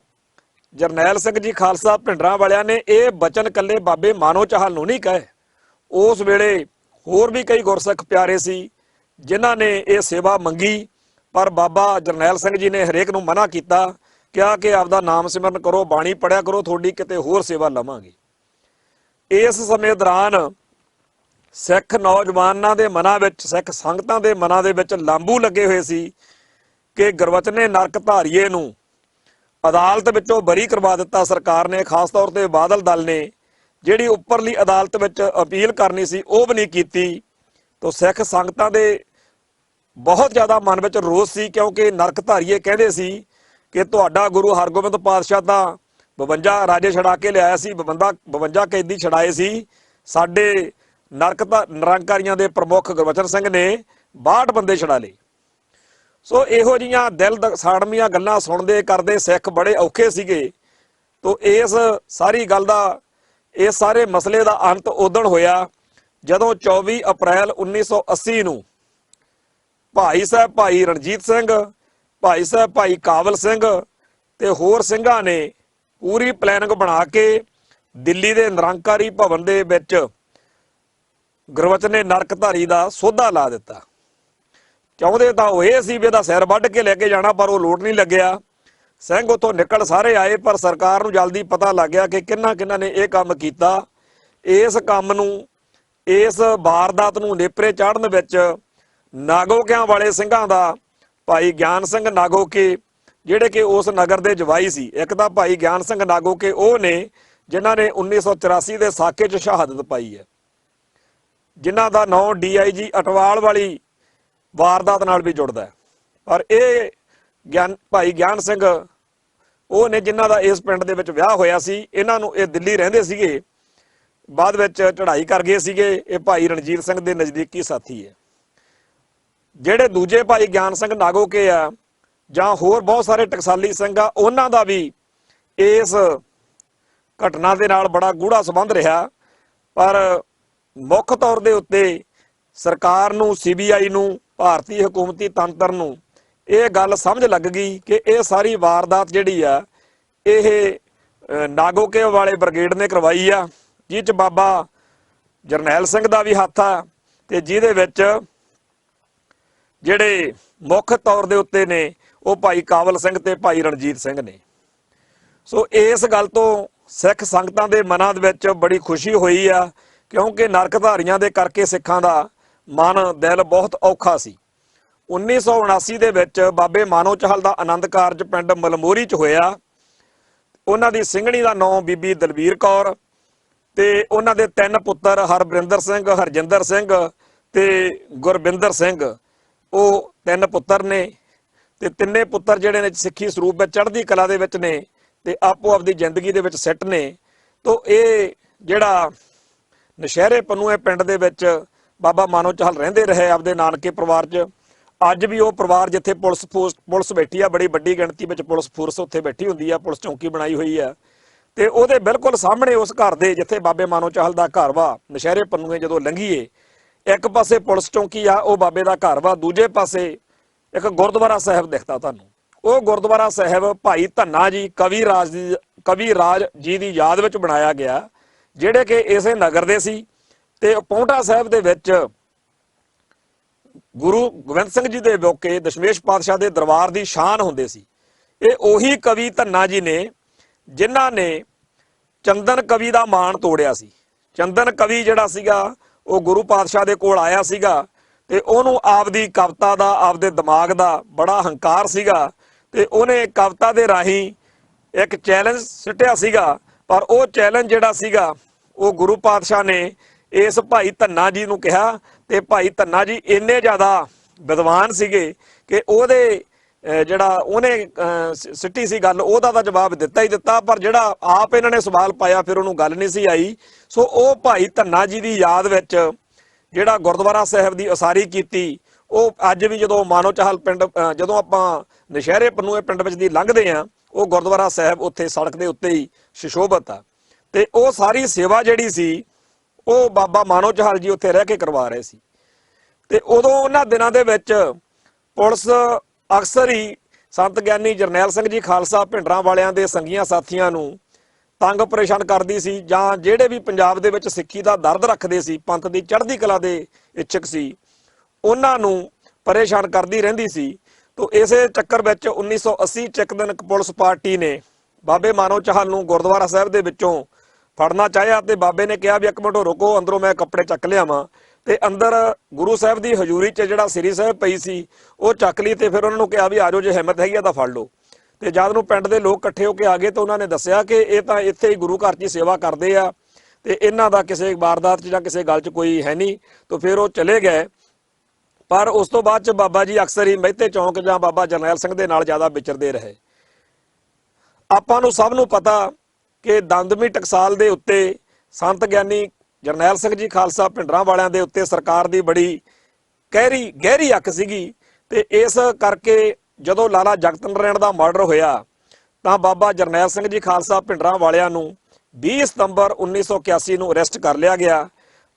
ਜਰਨੈਲ ਸਿੰਘ ਜੀ ਖਾਲਸਾ ਭਿੰਡਰਾਂਵਾਲਿਆਂ ਨੇ ਇਹ ਬਚਨ ਕੱਲੇ ਬਾਬੇ ਮਾਨੋ ਚਾਹਲ ਨੂੰ ਨਹੀਂ ਕਹੇ, ਉਸ ਵੇਲੇ ਹੋਰ ਵੀ ਕਈ ਗੁਰਸਿੱਖ ਪਿਆਰੇ ਸੀ ਜਿਨ੍ਹਾਂ ਨੇ ਇਹ ਸੇਵਾ ਮੰਗੀ, ਪਰ ਬਾਬਾ ਜਰਨੈਲ ਸਿੰਘ ਜੀ ਨੇ ਹਰੇਕ ਨੂੰ ਮਨਾ ਕੀਤਾ, ਕਿਹਾ ਕਿ ਆਪਦਾ ਨਾਮ ਸਿਮਰਨ ਕਰੋ, ਬਾਣੀ ਪੜਿਆ ਕਰੋ, ਤੁਹਾਡੀ ਕਿਤੇ ਹੋਰ ਸੇਵਾ ਲਵਾਂਗੇ। ਇਸ ਸਮੇਂ ਦੌਰਾਨ ਸਿੱਖ ਨੌਜਵਾਨਾਂ ਦੇ ਮਨਾਂ ਵਿੱਚ, ਸਿੱਖ ਸੰਗਤਾਂ ਦੇ ਮਨਾਂ ਦੇ ਵਿੱਚ ਲਾਂਬੂ ਲੱਗੇ ਹੋਏ ਸੀ ਕਿ ਗੁਰਬਚਨੇ ਨਰਕਧਾਰੀਏ ਨੂੰ ਅਦਾਲਤ ਵਿੱਚੋਂ ਬਰੀ ਕਰਵਾ ਦਿੱਤਾ ਸਰਕਾਰ ਨੇ, ਖਾਸ ਤੌਰ ਤੇ ਬਾਦਲ ਦਲ ਨੇ। ਜਿਹੜੀ ਉੱਪਰਲੀ ਅਦਾਲਤ ਵਿੱਚ ਅਪੀਲ ਕਰਨੀ ਸੀ ਉਹ ਵੀ ਨਹੀਂ ਕੀਤੀ। ਤਾਂ ਸਿੱਖ ਸੰਗਤਾਂ ਦੇ ਬਹੁਤ ਜ਼ਿਆਦਾ ਮਨ ਵਿੱਚ ਰੋਸ ਸੀ, ਕਿਉਂਕਿ ਨਰਕਧਾਰੀਏ ਕਹਿੰਦੇ ਸੀ ਕਿ ਤੁਹਾਡਾ ਗੁਰੂ ਹਰਗੋਬਿੰਦ ਪਾਤਸ਼ਾਹ ਤਾਂ 52 ਰਾਜੇ ਛਡਾ ਕੇ ਲਿਆਇਆ ਸੀ, 52 ਕੈਦੀ ਛਡਾਏ ਸੀ, ਸਾਡੇ ਨਿਰੰਕਾਰੀਆਂ ਦੇ ਪ੍ਰਮੁੱਖ ਗੁਰਬਚਨ ਸਿੰਘ ਨੇ 62 ਬੰਦੇ ਛਡਾ ਲਏ। ਸੋ ਇਹੋ ਜਿਹੀਆਂ ਦਿਲ ਸਾੜਮੀਆਂ ਗੱਲਾਂ ਸੁਣਦੇ ਕਰਦੇ ਸਿੱਖ ਬੜੇ ਔਖੇ ਸੀਗੇ। ਤੋ ਇਸ ਸਾਰੀ ਗੱਲ ਦਾ, ਇਸ ਸਾਰੇ ਮਸਲੇ ਦਾ ਅੰਤ ਉਦਣ ਹੋਇਆ ਜਦੋਂ 24 ਅਪ੍ਰੈਲ 1980 ਨੂੰ ਭਾਈ ਸਾਹਿਬ ਭਾਈ ਰਣਜੀਤ ਸਿੰਘ, ਭਾਈ ਸਾਹਿਬ ਭਾਈ ਕਾਬਲ ਸਿੰਘ ਤੇ ਹੋਰ ਸਿੰਘਾਂ ਨੇ ਪੂਰੀ ਪਲੈਨਿੰਗ ਬਣਾ ਕੇ ਦਿੱਲੀ ਦੇ ਨਿਰੰਕਾਰੀ ਭਵਨ ਦੇ ਵਿੱਚ ਗੁਰਬਚਨ ਨੇ ਨਰਕਧਾਰੀ ਦਾ ਸੋਧਾ ਲਾ ਦਿੱਤਾ। ਚਾਹੁੰਦੇ ਤਾਂ ਉਹ ਇਹ ਸੀ ਵੀ ਇਹਦਾ ਸਿਰ ਵੱਢ ਕੇ ਲੈ ਕੇ ਜਾਣਾ, ਪਰ ਉਹ ਲੋਟ ਨਹੀਂ ਲੱਗਿਆ। ਸਿੰਘ ਉੱਥੋਂ ਨਿਕਲ ਸਾਰੇ ਆਏ, ਪਰ ਸਰਕਾਰ ਨੂੰ ਜਲਦੀ ਪਤਾ ਲੱਗ ਗਿਆ ਕਿ ਕਿਹਨਾਂ ਕਿਹਨਾਂ ਨੇ ਇਹ ਕੰਮ ਕੀਤਾ। ਇਸ ਕੰਮ ਨੂੰ, ਇਸ ਵਾਰਦਾਤ ਨੂੰ ਨੇਪਰੇ ਚਾੜਨ ਵਿੱਚ ਨਾਗੋਕਿਆਂ ਵਾਲੇ ਸਿੰਘਾਂ ਦਾ ਭਾਈ ਗਿਆਨ ਸਿੰਘ ਨਾਗੋਕੇ, ਜਿਹੜੇ ਕਿ ਉਸ ਨਗਰ ਦੇ ਜਵਾਈ ਸੀ। ਇੱਕ ਤਾਂ ਭਾਈ ਗਿਆਨ ਸਿੰਘ ਨਾਗੋਕੇ ਉਹ ਨੇ ਜਿਨ੍ਹਾਂ ਨੇ 1984 ਦੇ ਸਾਕੇ 'ਚ ਸ਼ਹਾਦਤ ਪਾਈ ਹੈ, ਜਿਨ੍ਹਾਂ ਦਾ ਨਾਂ DIG ਅਟਵਾਲ ਵਾਲੀ ਵਾਰਦਾਤ ਨਾਲ ਵੀ ਜੁੜਦਾ। ਪਰ ਇਹ ਭਾਈ ਗਿਆਨ ਸਿੰਘ ਉਹ ਨੇ ਜਿਨ੍ਹਾਂ ਦਾ ਇਸ ਪਿੰਡ ਦੇ ਵਿੱਚ ਵਿਆਹ ਹੋਇਆ ਸੀ। ਇਹਨਾਂ ਨੂੰ, ਇਹ ਦਿੱਲੀ ਰਹਿੰਦੇ ਸੀਗੇ, ਬਾਅਦ ਵਿੱਚ ਚੜ੍ਹਾਈ ਕਰ ਗਏ ਸੀਗੇ। ਇਹ ਭਾਈ ਰਣਜੀਤ ਸਿੰਘ ਦੇ ਨਜ਼ਦੀਕੀ ਸਾਥੀ ਹੈ। ਜਿਹੜੇ ਦੂਜੇ ਭਾਈ ਗਿਆਨ ਸਿੰਘ ਨਾਗੋਕੇ ਆ ਜਾਂ ਹੋਰ ਬਹੁਤ ਸਾਰੇ ਟਕਸਾਲੀ ਸਿੰਘ ਆ, ਉਹਨਾਂ ਦਾ ਵੀ ਇਸ ਘਟਨਾ ਦੇ ਨਾਲ ਬੜਾ ਗੂੜਾ ਸੰਬੰਧ ਰਿਹਾ। ਪਰ ਮੁੱਖ ਤੌਰ ਦੇ ਉੱਤੇ ਸਰਕਾਰ ਨੂੰ, CBI ਨੂੰ, ਭਾਰਤੀ ਹਕੂਮਤੀ ਤੰਤਰ ਨੂੰ ਇਹ ਗੱਲ ਸਮਝ ਲੱਗ ਗਈ ਕਿ ਇਹ ਸਾਰੀ ਵਾਰਦਾਤ ਜਿਹੜੀ ਆ ਇਹ ਨਾਗੋਕੇ ਵਾਲੇ ਬ੍ਰਿਗੇਡ ਨੇ ਕਰਵਾਈ ਆ, ਜਿਹ 'ਚ ਬਾਬਾ ਜਰਨੈਲ ਸਿੰਘ ਦਾ ਵੀ ਹੱਥ ਆ, ਤੇ ਜਿਹਦੇ ਵਿੱਚ ਜਿਹੜੇ ਮੁੱਖ ਤੌਰ ਦੇ ਉੱਤੇ ਨੇ ਉਹ ਭਾਈ ਕਾਬਲ ਸਿੰਘ ਤੇ ਭਾਈ ਰਣਜੀਤ ਸਿੰਘ ਨੇ। ਸੋ ਇਸ ਗੱਲ ਤੋਂ ਸਿੱਖ ਸੰਗਤਾਂ ਦੇ ਮਨਾਂ ਦੇ ਵਿੱਚ ਬੜੀ ਖੁਸ਼ੀ ਹੋਈ ਆ, ਕਿਉਂਕਿ ਨਰਕਧਾਰੀਆਂ ਦੇ ਕਰਕੇ ਸਿੱਖਾਂ ਦਾ ਮਨ ਦਿਲ ਬਹੁਤ ਔਖਾ ਸੀ। 1979 ਦੇ ਵਿੱਚ ਬਾਬੇ ਮਾਨੋ ਚਾਹਲ ਦਾ ਆਨੰਦ ਕਾਰਜ ਪਿੰਡ ਮਲਮੋਰੀ 'ਚ ਹੋਇਆ। ਉਹਨਾਂ ਦੀ ਸਿੰਘਣੀ ਦਾ ਨਾਂ ਬੀਬੀ ਦਲਬੀਰ ਕੌਰ, ਤੇ ਉਹਨਾਂ ਦੇ 3 ਪੁੱਤਰ ਹਰਬਰਿੰਦਰ ਸਿੰਘ, ਹਰਜਿੰਦਰ ਸਿੰਘ ਤੇ ਗੁਰਬਿੰਦਰ ਸਿੰਘ, ਉਹ 3 ਪੁੱਤਰ ਨੇ। ਤੇ ਤਿੰਨੇ ਪੁੱਤਰ ਜਿਹੜੇ ਨੇ ਸਿੱਖੀ ਸਰੂਪ ਵਿੱਚ ਚੜ੍ਹਦੀ ਕਲਾ ਦੇ ਵਿੱਚ ਨੇ ਤੇ ਆਪੋ ਆਪਦੀ ਜ਼ਿੰਦਗੀ ਦੇ ਵਿੱਚ ਸਿੱਟ ਨੇ। ਤੋ ਇਹ ਜਿਹੜਾ ਨਸ਼ਹਿਰੇ ਪੰਨੂਏ ਪਿੰਡ ਦੇ ਵਿੱਚ ਬਾਬਾ ਮਾਨੋ ਚਾਹਲ ਰਹਿੰਦੇ ਰਹੇ ਆਪਦੇ ਨਾਨਕੇ ਪਰਿਵਾਰ 'ਚ। ਅੱਜ ਵੀ ਉਹ ਪਰਿਵਾਰ ਜਿੱਥੇ ਪੁਲਿਸ ਬੈਠੀ ਆ, ਬੜੀ ਵੱਡੀ ਗਿਣਤੀ ਵਿੱਚ ਪੁਲਿਸ ਫੋਰਸ ਉੱਥੇ ਬੈਠੀ ਹੁੰਦੀ ਆ, ਪੁਲਿਸ ਚੌਂਕੀ ਬਣਾਈ ਹੋਈ ਆ, ਤੇ ਉਹਦੇ ਬਿਲਕੁਲ ਸਾਹਮਣੇ ਉਸ ਘਰ ਦੇ ਜਿੱਥੇ ਬਾਬੇ ਮਾਨੋ ਚਾਹਲ ਦਾ ਘਰ ਵਾ, ਨਸ਼ਹਿਰੇ ਪੰਨੂਏ ਜਦੋਂ ਲੰਘੀਏ, ਇੱਕ ਪਾਸੇ ਪੁਲਿਸ ਚੌਂਕੀ ਆ, ਉਹ ਬਾਬੇ ਦਾ ਘਰ ਵਾ, ਦੂਜੇ ਪਾਸੇ ਇੱਕ ਗੁਰਦੁਆਰਾ ਸਾਹਿਬ ਦਿਖਦਾ ਤੁਹਾਨੂੰ। ਉਹ ਗੁਰਦੁਆਰਾ ਸਾਹਿਬ ਭਾਈ ਧੰਨਾ ਜੀ ਕਵੀ ਰਾਜ ਜੀ ਦੀ ਯਾਦ ਵਿੱਚ ਬਣਾਇਆ ਗਿਆ, ਜਿਹੜੇ ਕਿ ਇਸੇ ਨਗਰ ਦੇ ਸੀ। ਤੇ ਪੌਂਟਾ ਸਾਹਿਬ ਦੇ ਵਿੱਚ ਗੁਰੂ ਗੋਬਿੰਦ ਸਿੰਘ ਜੀ ਦੇ ਮੌਕੇ ਦਸ਼ਮੇਸ਼ ਪਾਤਸ਼ਾਹ ਦੇ ਦਰਬਾਰ ਦੀ ਸ਼ਾਨ ਹੁੰਦੇ ਸੀ। ਇਹ ਉਹੀ ਕਵੀ ਧੰਨਾ ਜੀ ਨੇ ਜਿਨ੍ਹਾਂ ਨੇ ਚੰਦਨ ਕਵੀ ਦਾ ਮਾਣ ਤੋੜਿਆ ਸੀ। ਚੰਦਨ ਕਵੀ ਜਿਹੜਾ ਸੀਗਾ ਉਹ ਗੁਰੂ ਪਾਤਸ਼ਾਹ ਦੇ ਕੋਲ ਆਇਆ ਸੀਗਾ, ਤੇ ਉਹਨੂੰ ਆਪਦੀ ਕਵਿਤਾ ਦਾ, ਆਪਦੇ ਦਿਮਾਗ ਦਾ ਬੜਾ ਹੰਕਾਰ ਸੀਗਾ, ਤੇ ਉਹਨੇ ਕਵਿਤਾ ਦੇ ਰਾਹੀਂ ਇੱਕ ਚੈਲੰਜ ਸਿੱਟਿਆ ਸੀਗਾ। ਪਰ ਉਹ ਚੈਲੰਜ ਜਿਹੜਾ ਸੀਗਾ ਉਹ ਗੁਰੂ ਪਾਤਸ਼ਾਹ ਨੇ ਇਸ ਭਾਈ ਧੰਨਾ ਜੀ ਨੂੰ ਕਿਹਾ, ਤੇ ਭਾਈ ਧੰਨਾ ਜੀ ਇੰਨੇ ਜ਼ਿਆਦਾ ਵਿਦਵਾਨ ਸੀਗੇ ਕਿ ਉਹਦੇ ਜਿਹੜਾ ਉਹਨੇ ਸਿੱਟੀ ਸੀ ਗੱਲ, ਉਹਦਾ ਤਾਂ ਜਵਾਬ ਦਿੱਤਾ ਹੀ ਦਿੱਤਾ, ਪਰ ਜਿਹੜਾ ਆਪ ਇਹਨਾਂ ਨੇ ਸਵਾਲ ਪਾਇਆ ਫਿਰ ਉਹਨੂੰ ਗੱਲ ਨਹੀਂ ਸੀ ਆਈ। ਸੋ ਉਹ ਭਾਈ ਧੰਨਾ ਜੀ ਦੀ ਯਾਦ ਵਿੱਚ ਜਿਹੜਾ ਗੁਰਦੁਆਰਾ ਸਾਹਿਬ ਦੀ ਉਸਾਰੀ ਕੀਤੀ, ਉਹ ਅੱਜ ਵੀ ਜਦੋਂ ਮਾਨੋ ਚਾਹਲ ਪਿੰਡ, ਜਦੋਂ ਆਪਾਂ ਨਸ਼ਹਿਰੇ ਪੰਨੂਏ ਪਿੰਡ ਵਿੱਚ ਦੀ ਲੰਘਦੇ ਆ, ਉਹ ਗੁਰਦੁਆਰਾ ਸਾਹਿਬ ਉੱਥੇ ਸੜਕ ਦੇ ਉੱਤੇ ਹੀ ਸੁਸ਼ੋਭਿਤ ਆ। ਤੇ ਉਹ ਸਾਰੀ ਸੇਵਾ ਜਿਹੜੀ ਸੀ ਉਹ ਬਾਬਾ ਮਾਨੋ ਚਾਹਲ ਜੀ ਉੱਥੇ ਰਹਿ ਕੇ ਕਰਵਾ ਰਹੇ ਸੀ। ਤੇ ਉਦੋਂ ਉਹਨਾਂ ਦਿਨਾਂ ਦੇ ਵਿੱਚ ਪੁਲਿਸ ਅਕਸਰ ਹੀ ਸੰਤ ਗਿਆਨੀ ਜਰਨੈਲ ਸਿੰਘ ਜੀ ਖਾਲਸਾ ਭਿੰਡਰਾਂ ਵਾਲਿਆਂ ਦੇ ਸੰਗੀਆਂ ਸਾਥੀਆਂ ਨੂੰ ਤੰਗ ਪਰੇਸ਼ਾਨ ਕਰਦੀ ਸੀ, ਜਾਂ ਜਿਹੜੇ ਵੀ ਪੰਜਾਬ ਦੇ ਵਿੱਚ ਸਿੱਖੀ ਦਾ ਦਰਦ ਰੱਖਦੇ ਸੀ, ਪੰਥ ਦੀ ਚੜ੍ਹਦੀ ਕਲਾ ਦੇ ਇੱਛਕ ਸੀ, ਉਹਨਾਂ ਨੂੰ ਪਰੇਸ਼ਾਨ ਕਰਦੀ ਰਹਿੰਦੀ ਸੀ। ਤੋ ਇਸੇ ਚੱਕਰ ਵਿੱਚ 1980 ਚ ਇੱਕ ਦਿਨ ਪੁਲਿਸ ਪਾਰਟੀ ਨੇ ਬਾਬੇ ਮਾਨੋ ਚਾਹਲ ਨੂੰ ਗੁਰਦੁਆਰਾ ਸਾਹਿਬ ਦੇ ਵਿੱਚੋਂ ਫੜਨਾ ਚਾਹਿਆ, ਤੇ ਬਾਬੇ ਨੇ ਕਿਹਾ ਵੀ 1 ਮਿੰਟ ਰੁਕੋ, ਅੰਦਰੋਂ ਮੈਂ ਕੱਪੜੇ ਚੱਕ ਲਿਆਵਾਂ। ਤੇ ਅੰਦਰ ਗੁਰੂ ਸਾਹਿਬ ਦੀ ਹਜ਼ੂਰੀ 'ਚ ਜਿਹੜਾ ਸ੍ਰੀ ਸਾਹਿਬ ਪਈ ਸੀ ਉਹ ਚੱਕ ਲਈ, ਤੇ ਫਿਰ ਉਹਨਾਂ ਨੂੰ ਕਿਹਾ ਵੀ ਆਜੋ, ਜੇ ਹਿੰਮਤ ਹੈਗੀ ਆ ਤਾਂ ਫੜ ਲਓ। ਤੇ ਜਦ ਨੂੰ ਪਿੰਡ ਦੇ ਲੋਕ ਇਕੱਠੇ ਹੋ ਕੇ ਆ ਗਏ ਤਾਂ ਉਹਨਾਂ ਨੇ ਦੱਸਿਆ ਕਿ ਇਹ ਤਾਂ ਇੱਥੇ ਹੀ ਗੁਰੂ ਘਰ 'ਚ ਹੀ ਸੇਵਾ ਕਰਦੇ ਆ, ਤੇ ਇਹਨਾਂ ਦਾ ਕਿਸੇ ਵਾਰਦਾਤ 'ਚ ਜਾਂ ਕਿਸੇ ਗੱਲ 'ਚ ਕੋਈ ਹੈ ਨਹੀਂ। ਤਾਂ ਫਿਰ ਉਹ ਚਲੇ ਗਏ। ਪਰ ਉਸ ਤੋਂ ਬਾਅਦ 'ਚ ਬਾਬਾ ਜੀ ਅਕਸਰ ਹੀ ਮਹਿਤੇ ਚੌਂਕ ਜਾਂ ਬਾਬਾ ਜਰਨੈਲ ਸਿੰਘ ਦੇ ਨਾਲ ਜ਼ਿਆਦਾ ਵਿਚਰਦੇ ਰਹੇ। ਆਪਾਂ ਨੂੰ ਸਭ ਨੂੰ ਪਤਾ ਕਿ ਦਮਦਮੀ ਟਕਸਾਲ ਦੇ ਉੱਤੇ ਸੰਤ ਗਿਆਨੀ ਜਰਨੈਲ ਸਿੰਘ ਜੀ ਖਾਲਸਾ ਭਿੰਡਰਾਂ ਵਾਲਿਆਂ ਦੇ ਉੱਤੇ ਸਰਕਾਰ ਦੀ ਬੜੀ ਗਹਿਰੀ ਅੱਖ ਸੀਗੀ। ਤੇ ਇਸ ਕਰਕੇ ਜਦੋਂ ਲਾਲਾ ਜਗਤ ਨਾਰਾਇਣ ਦਾ ਮਰਡਰ ਹੋਇਆ ਤਾਂ ਬਾਬਾ ਜਰਨੈਲ ਸਿੰਘ ਜੀ ਖਾਲਸਾ ਭਿੰਡਰਾਂ ਵਾਲਿਆਂ ਨੂੰ 20 ਸਤੰਬਰ 1981 ਨੂੰ ਅਰੈਸਟ ਕਰ ਲਿਆ ਗਿਆ।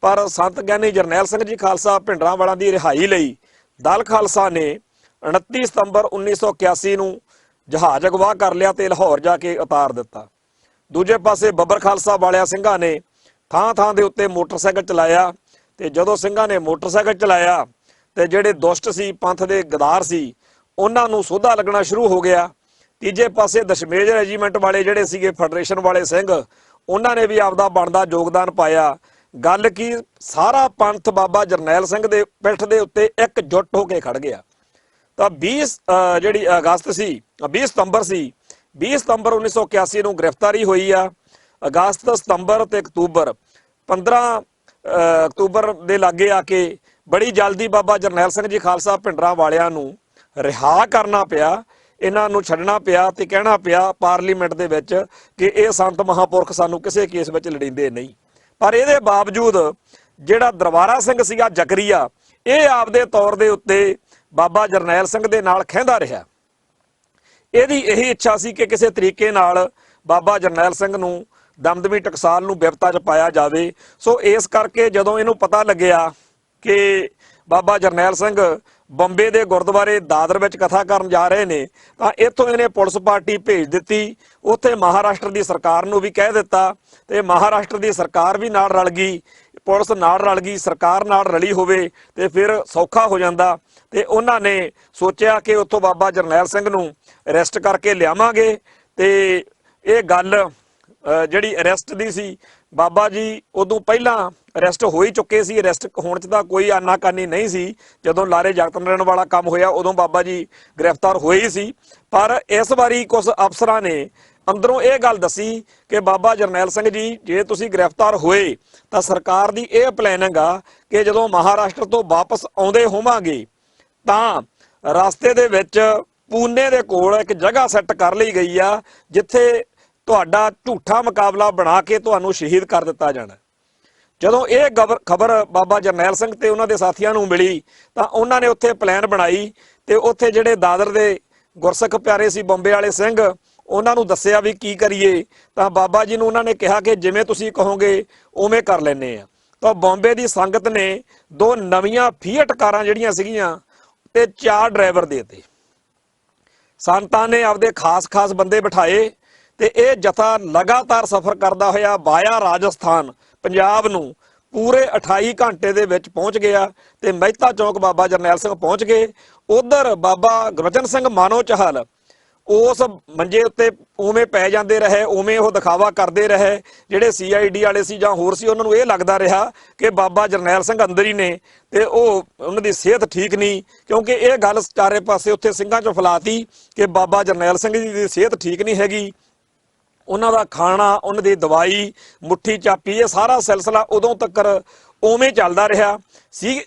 ਪਰ ਸੰਤ ਗਿਆਨੀ ਜਰਨੈਲ ਸਿੰਘ ਜੀ ਖਾਲਸਾ ਭਿੰਡਰਾਂ ਵਾਲਿਆਂ ਦੀ ਰਿਹਾਈ ਲਈ ਦਲ ਖਾਲਸਾ ਨੇ 29 ਸਤੰਬਰ 1981 ਨੂੰ ਜਹਾਜ਼ ਅਗਵਾ ਕਰ ਲਿਆ ਤੇ ਲਾਹੌਰ ਜਾ ਕੇ ਉਤਾਰ ਦਿੱਤਾ। ਦੂਜੇ ਪਾਸੇ ਬੱਬਰ ਖਾਲਸਾ ਵਾਲਿਆਂ ਸਿੰਘਾਂ ਨੇ ਥਾਂ ਥਾਂ ਦੇ ਉੱਤੇ ਮੋਟਰਸਾਈਕਲ ਚਲਾਇਆ ਤੇ ਜਦੋਂ ਸਿੰਘਾਂ ਨੇ ਮੋਟਰਸਾਈਕਲ ਚਲਾਇਆ ਤੇ ਜਿਹੜੇ ਦੁਸ਼ਟ ਸੀ, ਪੰਥ ਦੇ ਗਦਾਰ ਸੀ, ਉਹਨਾਂ ਨੂੰ ਸੋਧਾ ਲੱਗਣਾ ਸ਼ੁਰੂ ਹੋ ਗਿਆ। ਤੀਜੇ ਪਾਸੇ ਦਸ਼ਮੇਸ਼ ਰੈਜੀਮੈਂਟ ਵਾਲੇ ਜਿਹੜੇ ਸੀਗੇ, ਫੈਡਰੇਸ਼ਨ ਵਾਲੇ ਸਿੰਘ, ਉਹਨਾਂ ਨੇ ਵੀ ਆਪਦਾ ਬਣਦਾ ਯੋਗਦਾਨ ਪਾਇਆ। ਗੱਲ ਕੀ, ਸਾਰਾ ਪੰਥ ਬਾਬਾ ਜਰਨੈਲ ਸਿੰਘ ਦੇ ਪਿੱਠ ਦੇ ਉੱਤੇ ਇਕਜੁੱਟ ਹੋ ਕੇ ਖੜ ਗਿਆ। ਤਾਂ 20 ਜਿਹੜੀ ਅਗਸਤ ਸੀ, 20 ਸਤੰਬਰ ਸੀ, 20 ਸਤੰਬਰ 1981 ਨੂੰ ਗ੍ਰਿਫਤਾਰੀ ਹੋਈ ਆ। ਅਗਸਤ, ਸਤੰਬਰ ਤੇ ਅਕਤੂਬਰ, 15 ਅਕਤੂਬਰ ਦੇ ਲਾਗੇ ਆ ਕੇ ਬੜੀ ਜਲਦੀ ਬਾਬਾ ਜਰਨੈਲ ਸਿੰਘ ਜੀ ਖਾਲਸਾ ਭਿੰਡਰਾਂ ਵਾਲਿਆਂ ਨੂੰ ਰਿਹਾ ਕਰਨਾ ਪਿਆ। ਇਹਨਾਂ ਨੂੰ ਛੱਡਣਾ ਪਿਆ ਤੇ ਕਹਿਣਾ ਪਿਆ ਪਾਰਲੀਮੈਂਟ ਦੇ ਵਿੱਚ ਕਿ ਇਹ ਸੰਤ ਮਹਾਂਪੁਰਖ ਸਾਨੂੰ ਕਿਸੇ ਕੇਸ ਵਿੱਚ ਲੜੀਂਦੇ ਨਹੀਂ। ਪਰ ਇਹਦੇ ਬਾਵਜੂਦ ਜਿਹੜਾ ਦਰਬਾਰਾ ਸਿੰਘ ਸੀਗਾ ਜ਼ਕਰੀਆ, ਇਹ ਆਪਦੇ ਤੌਰ ਦੇ ਉੱਤੇ ਬਾਬਾ ਜਰਨੈਲ ਸਿੰਘ ਦੇ ਨਾਲ ਖਹਿੰਦਾ ਰਿਹਾ। ਇਹਦੀ ਇਹੀ ਇੱਛਾ ਸੀ ਕਿ ਕਿਸੇ ਤਰੀਕੇ ਨਾਲ ਬਾਬਾ ਜਰਨੈਲ ਸਿੰਘ ਨੂੰ ਦਮਦਮੀ ਟਕਸਾਲ ਨੂੰ ਬਿਪਤਾ 'ਚ ਪਾਇਆ ਜਾਵੇ। ਸੋ ਇਸ ਕਰਕੇ ਜਦੋਂ ਇਹਨੂੰ ਪਤਾ ਲੱਗਿਆ ਕਿ ਬਾਬਾ ਜਰਨੈਲ ਸਿੰਘ ਬੰਬੇ ਦੇ ਗੁਰਦੁਆਰੇ ਦਾਦਰ ਵਿੱਚ ਕਥਾ ਕਰਨ ਜਾ ਰਹੇ ਨੇ, ਤਾਂ ਇੱਥੋਂ ਇਹਨੇ ਪੁਲਿਸ ਪਾਰਟੀ ਭੇਜ ਦਿੱਤੀ। ਉੱਥੇ ਮਹਾਰਾਸ਼ਟਰ ਦੀ ਸਰਕਾਰ ਨੂੰ ਵੀ ਕਹਿ ਦਿੱਤਾ ਤੇ ਮਹਾਰਾਸ਼ਟਰ ਦੀ ਸਰਕਾਰ ਵੀ ਨਾਲ ਰਲ ਗਈ, ਪੁਲਿਸ ਨਾਲ ਰਲ ਗਈ। ਸਰਕਾਰ ਨਾਲ ਰਲੀ ਹੋਵੇ ਤੇ ਫਿਰ ਸੌਖਾ ਹੋ ਜਾਂਦਾ। ਤੇ ਉਹਨਾਂ ਨੇ ਸੋਚਿਆ ਕਿ ਉੱਥੋਂ ਬਾਬਾ ਜਰਨੈਲ ਸਿੰਘ ਨੂੰ ਅਰੈਸਟ ਕਰਕੇ ਲਿਆਵਾਂਗੇ। ਤੇ ਇਹ ਗੱਲ ਜਿਹੜੀ ਅਰੈਸਟ ਦੀ ਸੀ, ਬਾਬਾ ਜੀ ਉਦੋਂ ਪਹਿਲਾਂ ਅਰੈਸਟ ਹੋ ਹੀ ਚੁੱਕੇ ਸੀ। ਅਰੈਸਟ ਹੋਣ 'ਚ ਤਾਂ ਕੋਈ ਆਨਾਕਾਨੀ ਨਹੀਂ ਸੀ। ਜਦੋਂ ਲਾਰੇ ਜਗਤ ਮਰਨ ਵਾਲਾ ਕੰਮ ਹੋਇਆ ਉਦੋਂ ਬਾਬਾ ਜੀ ਗ੍ਰਿਫਤਾਰ ਹੋਏ ਹੀ ਸੀ। ਪਰ ਇਸ ਵਾਰੀ ਕੁਝ ਅਫਸਰਾਂ ਨੇ ਅੰਦਰੋਂ ਇਹ ਗੱਲ ਦੱਸੀ ਕਿ ਬਾਬਾ ਜਰਨੈਲ ਸਿੰਘ ਜੀ, ਜੇ ਤੁਸੀਂ ਗ੍ਰਿਫਤਾਰ ਹੋਏ ਤਾਂ ਸਰਕਾਰ ਦੀ ਇਹ ਪਲੈਨਿੰਗ ਆ ਕਿ ਜਦੋਂ ਮਹਾਰਾਸ਼ਟਰ ਤੋਂ ਵਾਪਸ ਆਉਂਦੇ ਹੋਵਾਂਗੇ ਤਾਂ ਰਸਤੇ ਦੇ ਵਿੱਚ ਪੂਨੇ ਦੇ ਕੋਲ ਇੱਕ ਜਗ੍ਹਾ ਸੈੱਟ ਕਰ ਲਈ ਗਈ ਆ, ਜਿੱਥੇ ਤੁਹਾਡਾ ਝੂਠਾ ਮੁਕਾਬਲਾ ਬਣਾ ਕੇ ਤੁਹਾਨੂੰ ਸ਼ਹੀਦ ਕਰ ਦਿੱਤਾ ਜਾਣਾ। ਜਦੋਂ ਇਹ ਖਬਰ ਬਾਬਾ ਜਰਨੈਲ ਸਿੰਘ ਤੇ ਉਹਨਾਂ ਦੇ ਸਾਥੀਆਂ ਨੂੰ ਮਿਲੀ ਤਾਂ ਉਹਨਾਂ ਨੇ ਉੱਥੇ ਪਲਾਨ ਬਣਾਈ ਤੇ ਉੱਥੇ ਜਿਹੜੇ ਦਾਦਰ ਦੇ ਗੁਰਸਿੱਖ ਪਿਆਰੇ ਸੀ, ਬੰਬੇ ਵਾਲੇ ਸਿੰਘ, ਉਹਨਾਂ ਨੂੰ ਦੱਸਿਆ ਵੀ ਕੀ ਕਰੀਏ। ਤਾਂ ਬਾਬਾ ਜੀ ਨੂੰ ਉਹਨਾਂ ਨੇ ਕਿਹਾ ਕਿ ਜਿਵੇਂ ਤੁਸੀਂ ਕਹੋਗੇ ਉਵੇਂ ਕਰ ਲੈਂਦੇ ਆ। ਤਾਂ ਬੰਬੇ ਦੀ ਸੰਗਤ ਨੇ 2 ਨਵੀਆਂ ਫੀਅਟ ਕਾਰਾਂ ਜਿਹੜੀਆਂ ਸੀਗੀਆਂ ਤੇ 4 ਡਰਾਈਵਰ ਦੇ ਦਿੱਤੇ। ਸੰਤਾਂ ਨੇ ਆਪਦੇ ਖਾਸ ਬੰਦੇ ਬਿਠਾਏ ਤੇ ਇਹ ਜਥਾ ਲਗਾਤਾਰ ਸਫ਼ਰ ਕਰਦਾ ਹੋਇਆ ਵਾਇਆ ਰਾਜਸਥਾਨ, ਪੰਜਾਬ ਨੂੰ ਪੂਰੇ 28 ਘੰਟੇ ਦੇ ਵਿੱਚ ਪਹੁੰਚ ਗਿਆ ਤੇ ਮਹਿਤਾ ਚੌਂਕ ਬਾਬਾ ਜਰਨੈਲ ਸਿੰਘ ਪਹੁੰਚ ਗਏ। ਉਧਰ ਬਾਬਾ ਗੁਰਬਚਨ ਸਿੰਘ ਮਾਨੋ ਚਾਹਲ ਉਸ ਮੰਜੇ ਉੱਤੇ ਉਵੇਂ ਪੈ ਜਾਂਦੇ ਰਹੇ, ਉਵੇਂ ਉਹ ਦਿਖਾਵਾ ਕਰਦੇ ਰਹੇ। ਜਿਹੜੇ CID ਵਾਲੇ ਸੀ ਜਾਂ ਹੋਰ ਸੀ, ਉਹਨਾਂ ਨੂੰ ਇਹ ਲੱਗਦਾ ਰਿਹਾ ਕਿ ਬਾਬਾ ਜਰਨੈਲ ਸਿੰਘ ਅੰਦਰ ਹੀ ਨੇ ਤੇ ਉਹਨਾਂ ਦੀ ਸਿਹਤ ਠੀਕ ਨਹੀਂ, ਕਿਉਂਕਿ ਇਹ ਗੱਲ ਚਾਰੇ ਪਾਸੇ ਉੱਥੇ ਸਿੰਘਾਂ 'ਚੋਂ ਫੈਲਾਤੀ ਕਿ ਬਾਬਾ ਜਰਨੈਲ ਸਿੰਘ ਜੀ ਦੀ ਸਿਹਤ ਠੀਕ ਨਹੀਂ ਹੈਗੀ। ਉਹਨਾਂ ਦਾ ਖਾਣਾ, ਉਹਨਾਂ ਦੀ ਦਵਾਈ, ਮੁੱਠੀ ਚਾਪੀ, ਇਹ ਸਾਰਾ ਸਿਲਸਿਲਾ ਉਦੋਂ ਤੱਕ ਉਵੇਂ ਚੱਲਦਾ ਰਿਹਾ।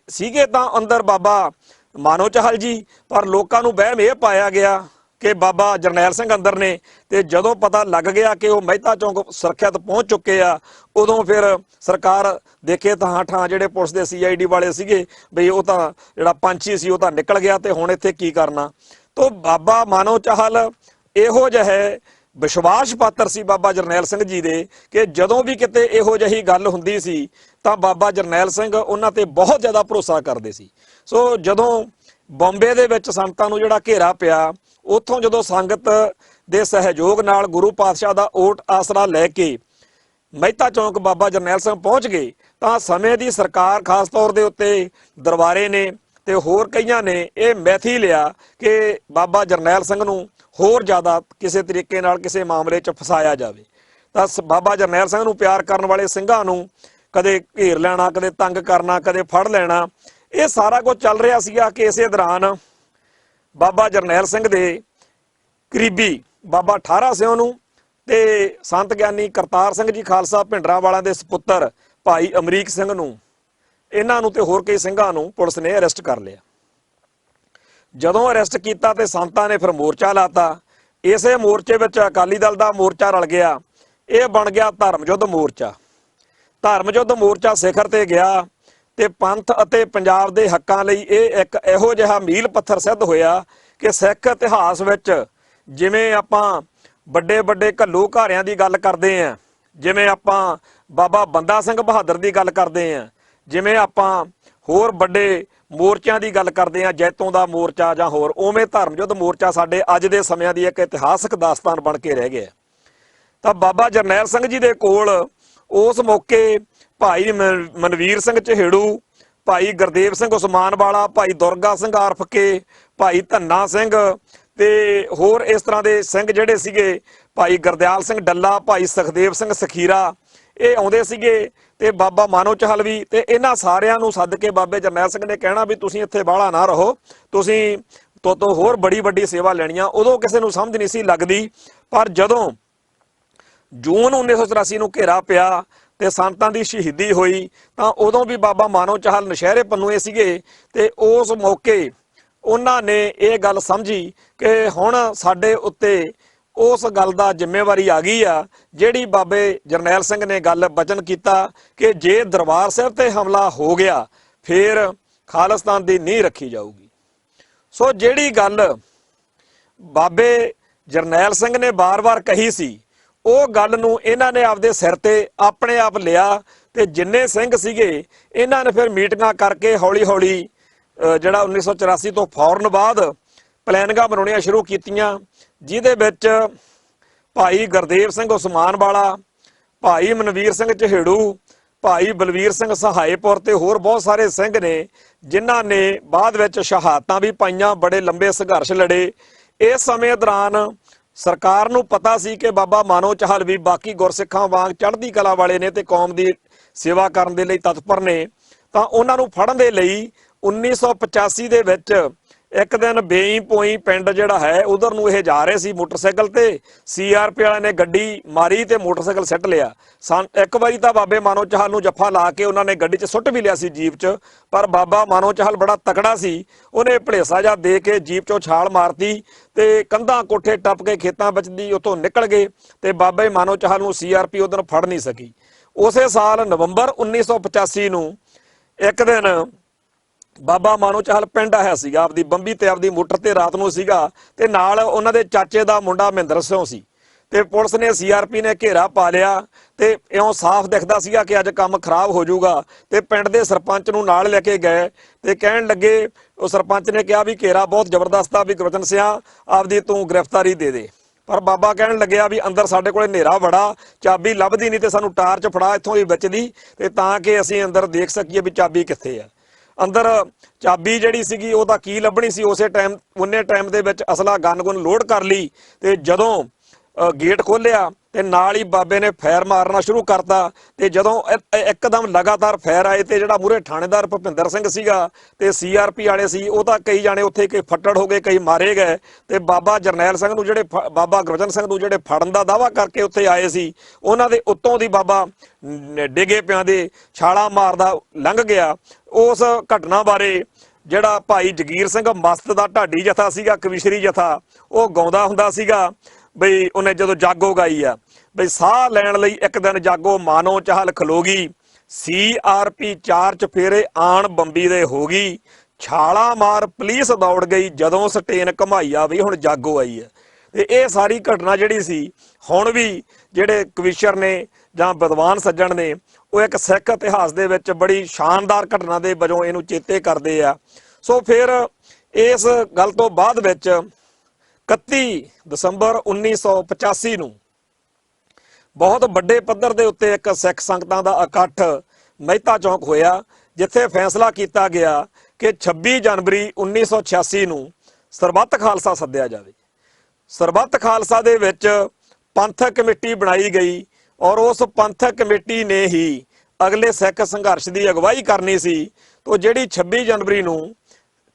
ਸੀਗੇ ਤਾਂ ਅੰਦਰ ਬਾਬਾ ਮਾਨੋ ਚਾਹਲ ਜੀ, ਪਰ ਲੋਕਾਂ ਨੂੰ ਵਹਿਮ ਇਹ ਪਾਇਆ ਗਿਆ ਕਿ ਬਾਬਾ ਜਰਨੈਲ ਸਿੰਘ ਅੰਦਰ ਨੇ। ਤੇ ਜਦੋਂ ਪਤਾ ਲੱਗ ਗਿਆ ਕਿ ਉਹ ਮਹਿਤਾ ਚੌਂਕ ਸੁਰੱਖਿਅਤ ਪਹੁੰਚ ਚੁੱਕੇ ਆ, ਉਦੋਂ ਫਿਰ ਸਰਕਾਰ ਦੇਖੇ ਤਾਂ ਠਾਂ ਜਿਹੜੇ ਪੁਲਿਸ ਦੇ CID ਵਾਲੇ ਸੀਗੇ ਬਈ ਉਹ ਤਾਂ ਜਿਹੜਾ ਪੰਛੀ ਸੀ ਉਹ ਤਾਂ ਨਿਕਲ ਗਿਆ ਤੇ ਹੁਣ ਇੱਥੇ ਕੀ ਕਰਨਾ। ਤੋ ਬਾਬਾ ਮਾਨੋ ਚਾਹਲ ਇਹੋ ਜਿਹੇ ਵਿਸ਼ਵਾਸ ਪਾਤਰ ਸੀ ਬਾਬਾ ਜਰਨੈਲ ਸਿੰਘ ਜੀ ਦੇ ਕਿ ਜਦੋਂ ਵੀ ਕਿਤੇ ਇਹੋ ਜਿਹੀ ਗੱਲ ਹੁੰਦੀ ਸੀ ਤਾਂ ਬਾਬਾ ਜਰਨੈਲ ਸਿੰਘ ਉਹਨਾਂ ਤੇ ਬਹੁਤ ਜ਼ਿਆਦਾ ਭਰੋਸਾ ਕਰਦੇ ਸੀ। ਸੋ ਜਦੋਂ ਬੰਬੇ ਦੇ ਵਿੱਚ ਸੰਤਾਂ ਨੂੰ ਜਿਹੜਾ ਘੇਰਾ ਪਿਆ, ਉੱਥੋਂ ਜਦੋਂ ਸੰਗਤ ਦੇ ਸਹਿਯੋਗ ਨਾਲ ਗੁਰੂ ਪਾਤਸ਼ਾਹ ਦਾ ਓਟ ਆਸਰਾ ਲੈ ਕੇ ਮਹਿਤਾ ਚੌਂਕ ਬਾਬਾ ਜਰਨੈਲ ਸਿੰਘ ਪਹੁੰਚ ਗਏ ਤਾਂ ਸਮੇਂ ਦੀ ਸਰਕਾਰ, ਖਾਸ ਤੌਰ ਦੇ ਉੱਤੇ ਦਰਬਾਰੇ ਨੇ ਤੇ ਹੋਰ ਕਈਆਂ ਨੇ ਇਹ ਮੈਥੀ ਲਿਆ ਕਿ ਬਾਬਾ ਜਰਨੈਲ ਸਿੰਘ ਨੂੰ ਹੋਰ ਜ਼ਿਆਦਾ ਕਿਸੇ ਤਰੀਕੇ ਨਾਲ ਕਿਸੇ ਮਾਮਲੇ 'ਚ ਫਸਾਇਆ ਜਾਵੇ। ਤਾਂ ਬਾਬਾ ਜਰਨੈਲ ਸਿੰਘ ਨੂੰ ਪਿਆਰ ਕਰਨ ਵਾਲੇ ਸਿੰਘਾਂ ਨੂੰ ਕਦੇ ਘੇਰ ਲੈਣਾ, ਕਦੇ ਤੰਗ ਕਰਨਾ, ਕਦੇ ਫੜ ਲੈਣਾ, ਇਹ ਸਾਰਾ ਕੁਝ ਚੱਲ ਰਿਹਾ ਸੀਗਾ ਕਿ ਇਸੇ ਦੌਰਾਨ ਬਾਬਾ ਜਰਨੈਲ ਸਿੰਘ ਦੇ ਕਰੀਬੀ ਬਾਬਾ ਠਾਰਾ ਸਿਉ ਨੂੰ ਤੇ ਸੰਤ ਗਿਆਨੀ ਕਰਤਾਰ ਸਿੰਘ ਜੀ ਖਾਲਸਾ ਭਿੰਡਰਾਂ ਵਾਲਿਆਂ ਦੇ ਸਪੁੱਤਰ ਭਾਈ ਅਮਰੀਕ ਸਿੰਘ ਨੂੰ, ਇਹਨਾਂ ਨੂੰ ਤੇ ਹੋਰ ਕਈ ਸਿੰਘਾਂ ਨੂੰ ਪੁਲਿਸ ਨੇ ਅਰੈਸਟ ਕਰ ਲਿਆ। ਜਦੋਂ ਅਰੈਸਟ ਕੀਤਾ ਤੇ ਸੰਤਾਂ ਨੇ ਫਿਰ ਮੋਰਚਾ ਲਾਤਾ। ਇਸੇ ਮੋਰਚੇ ਵਿੱਚ ਅਕਾਲੀ ਦਲ ਦਾ ਮੋਰਚਾ ਰਲ ਗਿਆ, ਇਹ ਬਣ ਗਿਆ ਧਰਮ ਯੁੱਧ ਮੋਰਚਾ। ਧਰਮ ਯੁੱਧ ਮੋਰਚਾ ਸਿਖਰ ਤੇ ਗਿਆ ਤੇ ਪੰਥ ਅਤੇ ਪੰਜਾਬ ਦੇ ਹੱਕਾਂ ਲਈ ਇਹ ਇੱਕ ਇਹੋ ਜਿਹਾ ਮੀਲ ਪੱਥਰ ਸਿੱਧ ਹੋਇਆ ਕਿ ਸਿੱਖ ਇਤਿਹਾਸ ਵਿੱਚ ਜਿਵੇਂ ਆਪਾਂ ਵੱਡੇ ਘੱਲੂ ਘਾਰਿਆਂ ਦੀ ਗੱਲ ਕਰਦੇ ਆਂ, ਜਿਵੇਂ ਆਪਾਂ ਬਾਬਾ ਬੰਦਾ ਸਿੰਘ ਬਹਾਦਰ ਦੀ ਗੱਲ ਕਰਦੇ ਆਂ, ਜਿਵੇਂ ਆਪਾਂ ਹੋਰ ਵੱਡੇ ਮੋਰਚਿਆਂ ਦੀ ਗੱਲ ਕਰਦੇ ਆਂ, ਜੈਤੋਂ ਦਾ ਮੋਰਚਾ ਜਾਂ ਹੋਰ, ਉਵੇਂ ਧਰਮ ਯੁੱਧ ਮੋਰਚਾ ਸਾਡੇ ਅੱਜ ਦੇ ਸਮਿਆਂ ਦੀ ਇੱਕ ਇਤਿਹਾਸਕ ਦਾਸਤਾਨ ਬਣ ਕੇ ਰਹਿ ਗਿਆ। ਤਾਂ ਬਾਬਾ ਜਰਨੈਲ ਸਿੰਘ ਜੀ ਦੇ ਕੋਲ ਉਸ ਮੌਕੇ ਭਾਈ ਮਨਵੀਰ ਸਿੰਘ ਚਹੇੜੂ, ਭਾਈ ਗੁਰਦੇਵ ਸਿੰਘ ਉਸਮਾਨ ਵਾਲਾ, ਭਾਈ ਦੁਰਗਾ ਸਿੰਘ ਆਰਫ ਕੇ, ਭਾਈ ਧੰਨਾ ਸਿੰਘ ਤੇ ਹੋਰ ਇਸ ਤਰ੍ਹਾਂ ਦੇ ਸਿੰਘ ਜਿਹੜੇ ਸੀਗੇ, ਭਾਈ ਗੁਰਦਿਆਲ ਸਿੰਘ ਡੱਲਾ, ਭਾਈ ਸੁਖਦੇਵ ਸਿੰਘ ਸਖੀਰਾ, ਇਹ ਆਉਂਦੇ ਸੀਗੇ ਤੇ ਬਾਬਾ ਮਾਨੋ ਚਾਹਲ ਵੀ। ਤੇ ਇਹਨਾਂ ਸਾਰਿਆਂ ਨੂੰ ਸੱਦ ਕੇ ਬਾਬੇ ਜਰਨੈਲ ਸਿੰਘ ਨੇ ਕਹਿਣਾ ਵੀ ਤੁਸੀਂ ਇੱਥੇ ਬਾਹਲਾ ਨਾ ਰਹੋ, ਤੁਸੀਂ ਤੋਂ ਹੋਰ ਬੜੀ ਵੱਡੀ ਸੇਵਾ ਲੈਣੀਆਂ। ਉਦੋਂ ਕਿਸੇ ਨੂੰ ਸਮਝ ਨਹੀਂ ਸੀ ਲੱਗਦੀ, ਪਰ ਜਦੋਂ ਜੂਨ 1984 ਨੂੰ ਘੇਰਾ ਪਿਆ ਤੇ ਸੰਤਾਂ ਦੀ ਸ਼ਹੀਦੀ ਹੋਈ ਤਾਂ ਉਦੋਂ ਵੀ ਬਾਬਾ ਮਾਨੋ ਚਾਹਲ ਨਸ਼ਹਿਰੇ ਪੰਨੂਏ ਸੀਗੇ ਤੇ ਉਸ ਮੌਕੇ ਉਹਨਾਂ ਨੇ ਇਹ ਗੱਲ ਸਮਝੀ ਕਿ ਹੁਣ ਸਾਡੇ ਉੱਤੇ ਉਸ ਗੱਲ ਦਾ ਜ਼ਿੰਮੇਵਾਰੀ ਆ ਗਈ ਆ, ਜਿਹੜੀ ਬਾਬੇ ਜਰਨੈਲ ਸਿੰਘ ਨੇ ਗੱਲ ਬਚਨ ਕੀਤਾ ਕਿ ਜੇ ਦਰਬਾਰ ਸਾਹਿਬ ਤੇ ਹਮਲਾ ਹੋ ਗਿਆ ਫਿਰ ਖਾਲਿਸਤਾਨ ਦੀ ਨੀਂਹ ਰੱਖੀ ਜਾਊਗੀ। ਸੋ ਜਿਹੜੀ ਗੱਲ ਬਾਬੇ ਜਰਨੈਲ ਸਿੰਘ ਨੇ ਬਾਰ-ਬਾਰ ਕਹੀ ਸੀ, ਉਹ ਗੱਲ ਨੂੰ ਇਹਨਾਂ ਨੇ ਆਪਦੇ ਸਿਰ ਤੇ ਆਪਣੇ ਆਪ ਲਿਆ ਤੇ ਜਿੰਨੇ ਸਿੰਘ ਸੀਗੇ ਇਹਨਾਂ ਨੇ ਫਿਰ ਮੀਟਿੰਗਾਂ ਕਰਕੇ ਹੌਲੀ-ਹੌਲੀ ਜਿਹੜਾ 1984 ਤੋਂ ਫੌਰਨ ਬਾਅਦ ਪਲੈਨਿੰਗਾਂ ਬਣਾਉਣੀਆਂ ਸ਼ੁਰੂ ਕੀਤੀਆਂ, ਜਿਹਦੇ ਵਿੱਚ ਭਾਈ ਗੁਰਦੇਵ ਸਿੰਘ ਉਸਮਾਨ ਵਾਲਾ, ਭਾਈ ਮਨਵੀਰ ਸਿੰਘ ਚਹੇੜੂ, ਭਾਈ ਬਲਵੀਰ ਸਿੰਘ ਸਹਾਇਪੁਰ ਤੇ ਹੋਰ ਬਹੁਤ ਸਾਰੇ ਸਿੰਘ ਨੇ ਜਿਨ੍ਹਾਂ ਨੇ ਬਾਅਦ ਵਿੱਚ ਸ਼ਹਾਦਤਾਂ ਵੀ ਪਾਈਆਂ, ਬੜੇ ਲੰਬੇ ਸੰਘਰਸ਼ ਲੜੇ। ਇਸ ਸਮੇਂ ਦੌਰਾਨ ਸਰਕਾਰ ਨੂੰ ਪਤਾ ਸੀ ਕਿ ਬਾਬਾ ਮਾਨੋ ਚਾਹਲ ਵੀ ਬਾਕੀ ਗੁਰਸਿੱਖਾਂ ਵਾਂਗ ਚੜ੍ਹਦੀ ਕਲਾ ਵਾਲੇ ਨੇ ਤੇ ਕੌਮ ਦੀ ਸੇਵਾ ਕਰਨ ਦੇ ਲਈ ਤਤਪਰ ਨੇ, ਤਾਂ ਉਹਨਾਂ ਨੂੰ ਫੜਨ ਦੇ ਲਈ 1985 ਦੇ ਵਿੱਚ ਇੱਕ ਦਿਨ ਬੇਈ ਪੋਈ ਪਿੰਡ ਜਿਹੜਾ ਹੈ ਉਧਰ ਨੂੰ ਇਹ ਜਾ ਰਹੇ ਸੀ ਮੋਟਰਸਾਈਕਲ ਤੇ, CRP ਵਾਲਿਆਂ ਨੇ ਗੱਡੀ ਮਾਰੀ ਤੇ ਮੋਟਰਸਾਈਕਲ ਸਿੱਟ ਲਿਆ। ਇੱਕ ਵਾਰੀ ਤਾਂ ਬਾਬੇ ਮਾਨੋ ਚਾਹਲ ਨੂੰ ਜੱਫਾ ਲਾ ਕੇ ਉਹਨਾਂ ਨੇ ਗੱਡੀ 'ਚ ਸੁੱਟ ਵੀ ਲਿਆ ਸੀ ਜੀਪ 'ਚ, ਪਰ ਬਾਬਾ ਮਾਨੋ ਚਾਹਲ ਬੜਾ ਤਕੜਾ ਸੀ, ਉਹਨੇ ਭਲੇਸਾ ਜਿਹਾ ਦੇ ਕੇ ਜੀਪ 'ਚੋਂ ਛਾਲ ਮਾਰਤੀ ਤੇ ਕੰਧਾਂ ਕੋਠੇ ਟੱਪ ਕੇ ਖੇਤਾਂ ਵਿੱਚ ਦੀ ਉੱਥੋਂ ਨਿਕਲ ਗਏ ਤੇ ਬਾਬੇ ਮਾਨੋ ਚਾਹਲ ਨੂੰ CRP ਉਦੋਂ ਫੜ ਨਹੀਂ ਸਕੀ। ਉਸੇ ਸਾਲ ਨਵੰਬਰ 1985 ਨੂੰ ਇੱਕ ਦਿਨ ਬਾਬਾ ਮਾਨੋ ਚਾਹਲ ਪਿੰਡ ਆਇਆ ਸੀਗਾ ਆਪਦੀ ਬੰਬੀ ਤੇ ਆਪਦੀ ਮੋਟਰ ਤੇ ਰਾਤ ਨੂੰ ਸੀਗਾ ਤੇ ਨਾਲ ਉਹਨਾਂ ਦੇ ਚਾਚੇ ਦਾ ਮੁੰਡਾ ਮਹਿੰਦਰ ਸਿੰਘ ਸੀ ਤੇ ਪੁਲਿਸ ਨੇ CRP ਨੇ ਘੇਰਾ ਪਾ ਲਿਆ ਤੇ ਇਉਂ ਸਾਫ਼ ਦਿਖਦਾ ਸੀਗਾ ਕਿ ਅੱਜ ਕੰਮ ਖਰਾਬ ਹੋ ਜਾਊਗਾ ਤੇ ਪਿੰਡ ਦੇ ਸਰਪੰਚ ਨੂੰ ਨਾਲ ਲੈ ਕੇ ਗਏ ਤੇ ਕਹਿਣ ਲੱਗੇ, ਉਹ ਸਰਪੰਚ ਨੇ ਕਿਹਾ ਵੀ ਘੇਰਾ ਬਹੁਤ ਜ਼ਬਰਦਸਤ ਆ, ਵੀ ਗੁਰਬਚਨ ਸਿਆਂ ਆਪਦੀ ਤੂੰ ਗ੍ਰਿਫਤਾਰੀ ਦੇ ਦੇ। ਪਰ ਬਾਬਾ ਕਹਿਣ ਲੱਗਿਆ ਵੀ ਅੰਦਰ ਸਾਡੇ ਕੋਲੇ ਹਨੇਰਾ ਬੜਾ, ਚਾਬੀ ਲੱਭਦੀ ਨਹੀਂ ਤੇ ਸਾਨੂੰ ਟਾਰਚ ਫੜਾ ਇੱਥੋਂ ਦੀ ਵਿੱਚ ਦੀ ਤੇ ਤਾਂ ਕਿ ਅਸੀਂ ਅੰਦਰ ਦੇਖ ਸਕੀਏ ਵੀ ਚਾਬੀ ਕਿੱਥੇ ਆ। ਅੰਦਰ ਚਾਬੀ ਜਿਹੜੀ ਸੀਗੀ ਉਹ ਤਾਂ ਕੀ ਲੱਭਣੀ ਸੀ, ਉਸੇ ਟਾਈਮ ਉਹਨੇ ਟਾਈਮ ਦੇ ਵਿੱਚ ਅਸਲਾ ਗਨ ਲੋਡ ਕਰ ਲਈ ਤੇ ਜਦੋਂ ਗੇਟ ਖੋਲਿਆ ਤੇ ਨਾਲ ਹੀ ਬਾਬੇ ਨੇ ਫਾਇਰ ਮਾਰਨਾ ਸ਼ੁਰੂ ਕਰਤਾ ਤੇ ਜਦੋਂ ਇੱਕਦਮ ਲਗਾਤਾਰ ਫਾਇਰ ਆਏ ਤੇ ਜਿਹੜਾ ਮੂਹਰੇ ਥਾਣੇਦਾਰ ਭੁਪਿੰਦਰ ਸਿੰਘ ਸੀਗਾ ਤੇ CRP ਵਾਲੇ ਸੀ ਉਹ ਤਾਂ ਕਈ ਜਾਣੇ ਉੱਥੇ ਕਈ ਫੱਟੜ ਹੋ ਗਏ, ਕਈ ਮਾਰੇ ਗਏ ਤੇ ਬਾਬਾ ਜਰਨੈਲ ਸਿੰਘ ਨੂੰ ਜਿਹੜੇ ਬਾਬਾ ਗੁਰਬਚਨ ਸਿੰਘ ਨੂੰ ਜਿਹੜੇ ਫੜਨ ਦਾ ਦਾਅਵਾ ਕਰਕੇ ਉੱਥੇ ਆਏ ਸੀ ਉਹਨਾਂ ਦੇ ਉੱਤੋਂ ਦੀ ਬਾਬਾ ਡਿੱਗੇ ਪਿਆਂ ਦੇ ਛਾਲਾਂ ਮਾਰਦਾ ਲੰਘ ਗਿਆ। ਉਸ ਘਟਨਾ ਬਾਰੇ ਜਿਹੜਾ ਭਾਈ ਜਗੀਰ ਸਿੰਘ ਮਸਤ ਦਾ ਢਾਡੀ ਜਥਾ ਸੀਗਾ, ਕਵਿਸ਼ਰੀ ਜਥਾ, ਉਹ ਗਾਉਂਦਾ ਹੁੰਦਾ ਸੀਗਾ ਬਈ ਉਹਨੇ ਜਦੋਂ ਜਾਗੋ ਗਾਈ ਆ ਬਈ ਸਾਹ ਲੈਣ ਲਈ ਇੱਕ ਦਿਨ ਜਾਗੋ ਮਾਨੋ ਚਾਹਲ ਖਲੋਗੀ, CRP 4 ਚਫੇਰੇ ਆਣ ਬੰਬੀ ਦੇ ਹੋ ਗਈ, ਛਾਲਾ ਮਾਰ ਪੁਲਿਸ ਦੌੜ ਗਈ ਜਦੋਂ ਸਟੇਨ ਘਮਾਈਆ ਵੀ ਹੁਣ ਜਾਗੋ ਆਈ ਹੈ। ਤੇ ਇਹ ਸਾਰੀ ਘਟਨਾ ਜਿਹੜੀ ਸੀ ਹੁਣ ਵੀ ਜਿਹੜੇ ਕਵਿਸ਼ਰ ਨੇ ਜਾਂ ਵਿਦਵਾਨ ਸੱਜਣ ਨੇ ਉਹ ਇੱਕ ਸਿੱਖ ਇਤਿਹਾਸ ਦੇ ਵਿੱਚ ਬੜੀ ਸ਼ਾਨਦਾਰ ਘਟਨਾ ਦੇ ਵਜੋਂ ਇਹਨੂੰ ਚੇਤੇ ਕਰਦੇ ਆ। ਸੋ ਫਿਰ ਇਸ ਗੱਲ ਤੋਂ ਬਾਅਦ ਵਿੱਚ 31 ਦਸੰਬਰ 1985 ਨੂੰ ਬਹੁਤ ਵੱਡੇ ਪੱਧਰ ਦੇ ਉੱਤੇ ਇੱਕ ਸਿੱਖ ਸੰਗਤਾਂ ਦਾ ਇਕੱਠ ਮਹਿਤਾ ਚੌਂਕ ਹੋਇਆ ਜਿੱਥੇ ਫੈਸਲਾ ਕੀਤਾ ਗਿਆ ਕਿ 26 ਜਨਵਰੀ 1986 ਨੂੰ ਸਰਬੱਤ ਖਾਲਸਾ ਸੱਦਿਆ ਜਾਵੇ। ਸਰਬੱਤ ਖਾਲਸਾ ਦੇ ਵਿੱਚ ਪੰਥਕ ਕਮੇਟੀ ਬਣਾਈ ਗਈ ਔਰ ਉਸ ਪੰਥਕ ਕਮੇਟੀ ਨੇ ਹੀ ਅਗਲੇ ਸਿੱਖ ਸੰਘਰਸ਼ ਦੀ ਅਗਵਾਈ ਕਰਨੀ ਸੀ। ਤੋਂ ਜਿਹੜੀ 26 ਜਨਵਰੀ ਨੂੰ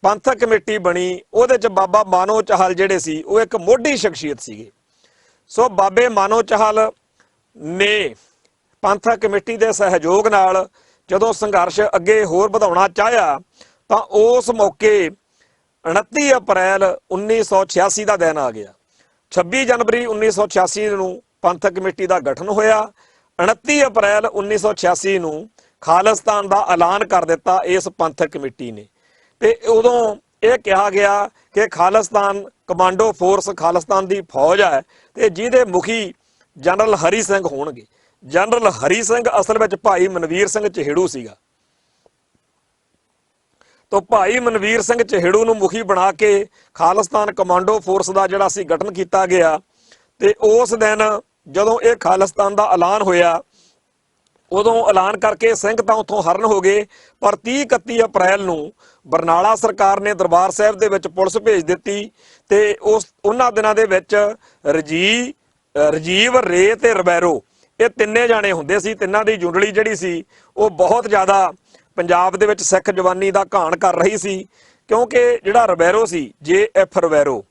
ਪੰਥਕ ਕਮੇਟੀ ਬਣੀ ਉਹਦੇ ਚ ਬਾਬਾ ਮਾਨੋ ਚਾਹਲ ਜਿਹੜੇ ਸੀ ਉਹ ਇੱਕ ਮੋਢੀ ਸ਼ਖਸੀਅਤ ਸੀਗੇ। ਸੋ ਬਾਬੇ ਮਾਨੋ ਚਾਹਲ ਨੇ ਪੰਥਕ ਕਮੇਟੀ ਦੇ ਸਹਿਯੋਗ ਨਾਲ ਜਦੋਂ ਸੰਘਰਸ਼ ਅੱਗੇ ਹੋਰ ਵਧਾਉਣਾ ਚਾਹਿਆ ਤਾਂ ਉਸ ਮੌਕੇ 29 ਅਪ੍ਰੈਲ 1986 ਦਾ ਦਿਨ ਆ ਗਿਆ। 26 ਜਨਵਰੀ 1986 ਨੂੰ ਪੰਥਕ ਕਮੇਟੀ ਦਾ ਗਠਨ ਹੋਇਆ। 29 ਅਪ੍ਰੈਲ 1986 ਨੂੰ ਖਾਲਿਸਤਾਨ ਦਾ ਐਲਾਨ ਕਰ ਦਿੱਤਾ ਇਸ ਪੰਥਕ ਕਮੇਟੀ ਨੇ ਤੇ ਉਦੋਂ ਇਹ ਕਿਹਾ ਗਿਆ ਕਿ ਖਾਲਿਸਤਾਨ ਕਮਾਂਡੋ ਫੋਰਸ ਖਾਲਿਸਤਾਨ ਦੀ ਫੌਜ ਹੈ ਤੇ ਜਿਹਦੇ ਮੁਖੀ ਜਨਰਲ ਹਰੀ ਸਿੰਘ ਹੋਣਗੇ। ਜਨਰਲ ਹਰੀ ਸਿੰਘ ਅਸਲ ਵਿੱਚ ਭਾਈ ਮਨਵੀਰ ਸਿੰਘ ਚਹੇੜੂ ਸੀਗਾ। ਤੋਂ ਭਾਈ ਮਨਵੀਰ ਸਿੰਘ ਚਹੇੜੂ ਨੂੰ ਮੁਖੀ ਬਣਾ ਕੇ ਖਾਲਿਸਤਾਨ ਕਮਾਂਡੋ ਫੋਰਸ ਦਾ ਜਿਹੜਾ ਸੀ ਗਠਨ ਕੀਤਾ ਗਿਆ ਤੇ ਉਸ ਦਿਨ ਜਦੋਂ ਇਹ ਖਾਲਿਸਤਾਨ ਦਾ ਐਲਾਨ ਹੋਇਆ ਉਦੋਂ ਐਲਾਨ ਕਰਕੇ ਸਿੰਘ ਤਾਂ ਉੱਥੋਂ ਹਰਨ ਹੋ ਗਏ। ਪਰ 30-31 ਅਪ੍ਰੈਲ ਨੂੰ ਬਰਨਾਲਾ ਸਰਕਾਰ ਨੇ ਦਰਬਾਰ ਸਾਹਿਬ ਦੇ ਵਿੱਚ ਪੁਲਿਸ ਭੇਜ ਦਿੱਤੀ ਤੇ ਉਹਨਾਂ ਦਿਨਾਂ ਦੇ ਵਿੱਚ ਰਜੀਵ, ਰੇ ਤੇ ਰਬੈਰੋ ਇਹ ਤਿੰਨੇ ਜਾਣੇ ਹੁੰਦੇ ਸੀ। ਤਿੰਨਾਂ ਦੀ ਜੁੰਡਲੀ ਜਿਹੜੀ ਸੀ ਉਹ ਬਹੁਤ ਜ਼ਿਆਦਾ ਪੰਜਾਬ ਦੇ ਵਿੱਚ ਸਿੱਖ ਜਵਾਨੀ ਦਾ ਘਾਣ ਕਰ ਰਹੀ ਸੀ, ਕਿਉਂਕਿ ਜਿਹੜਾ ਰਬੈਰੋ ਸੀ, JF ਰਬੈਰੋ,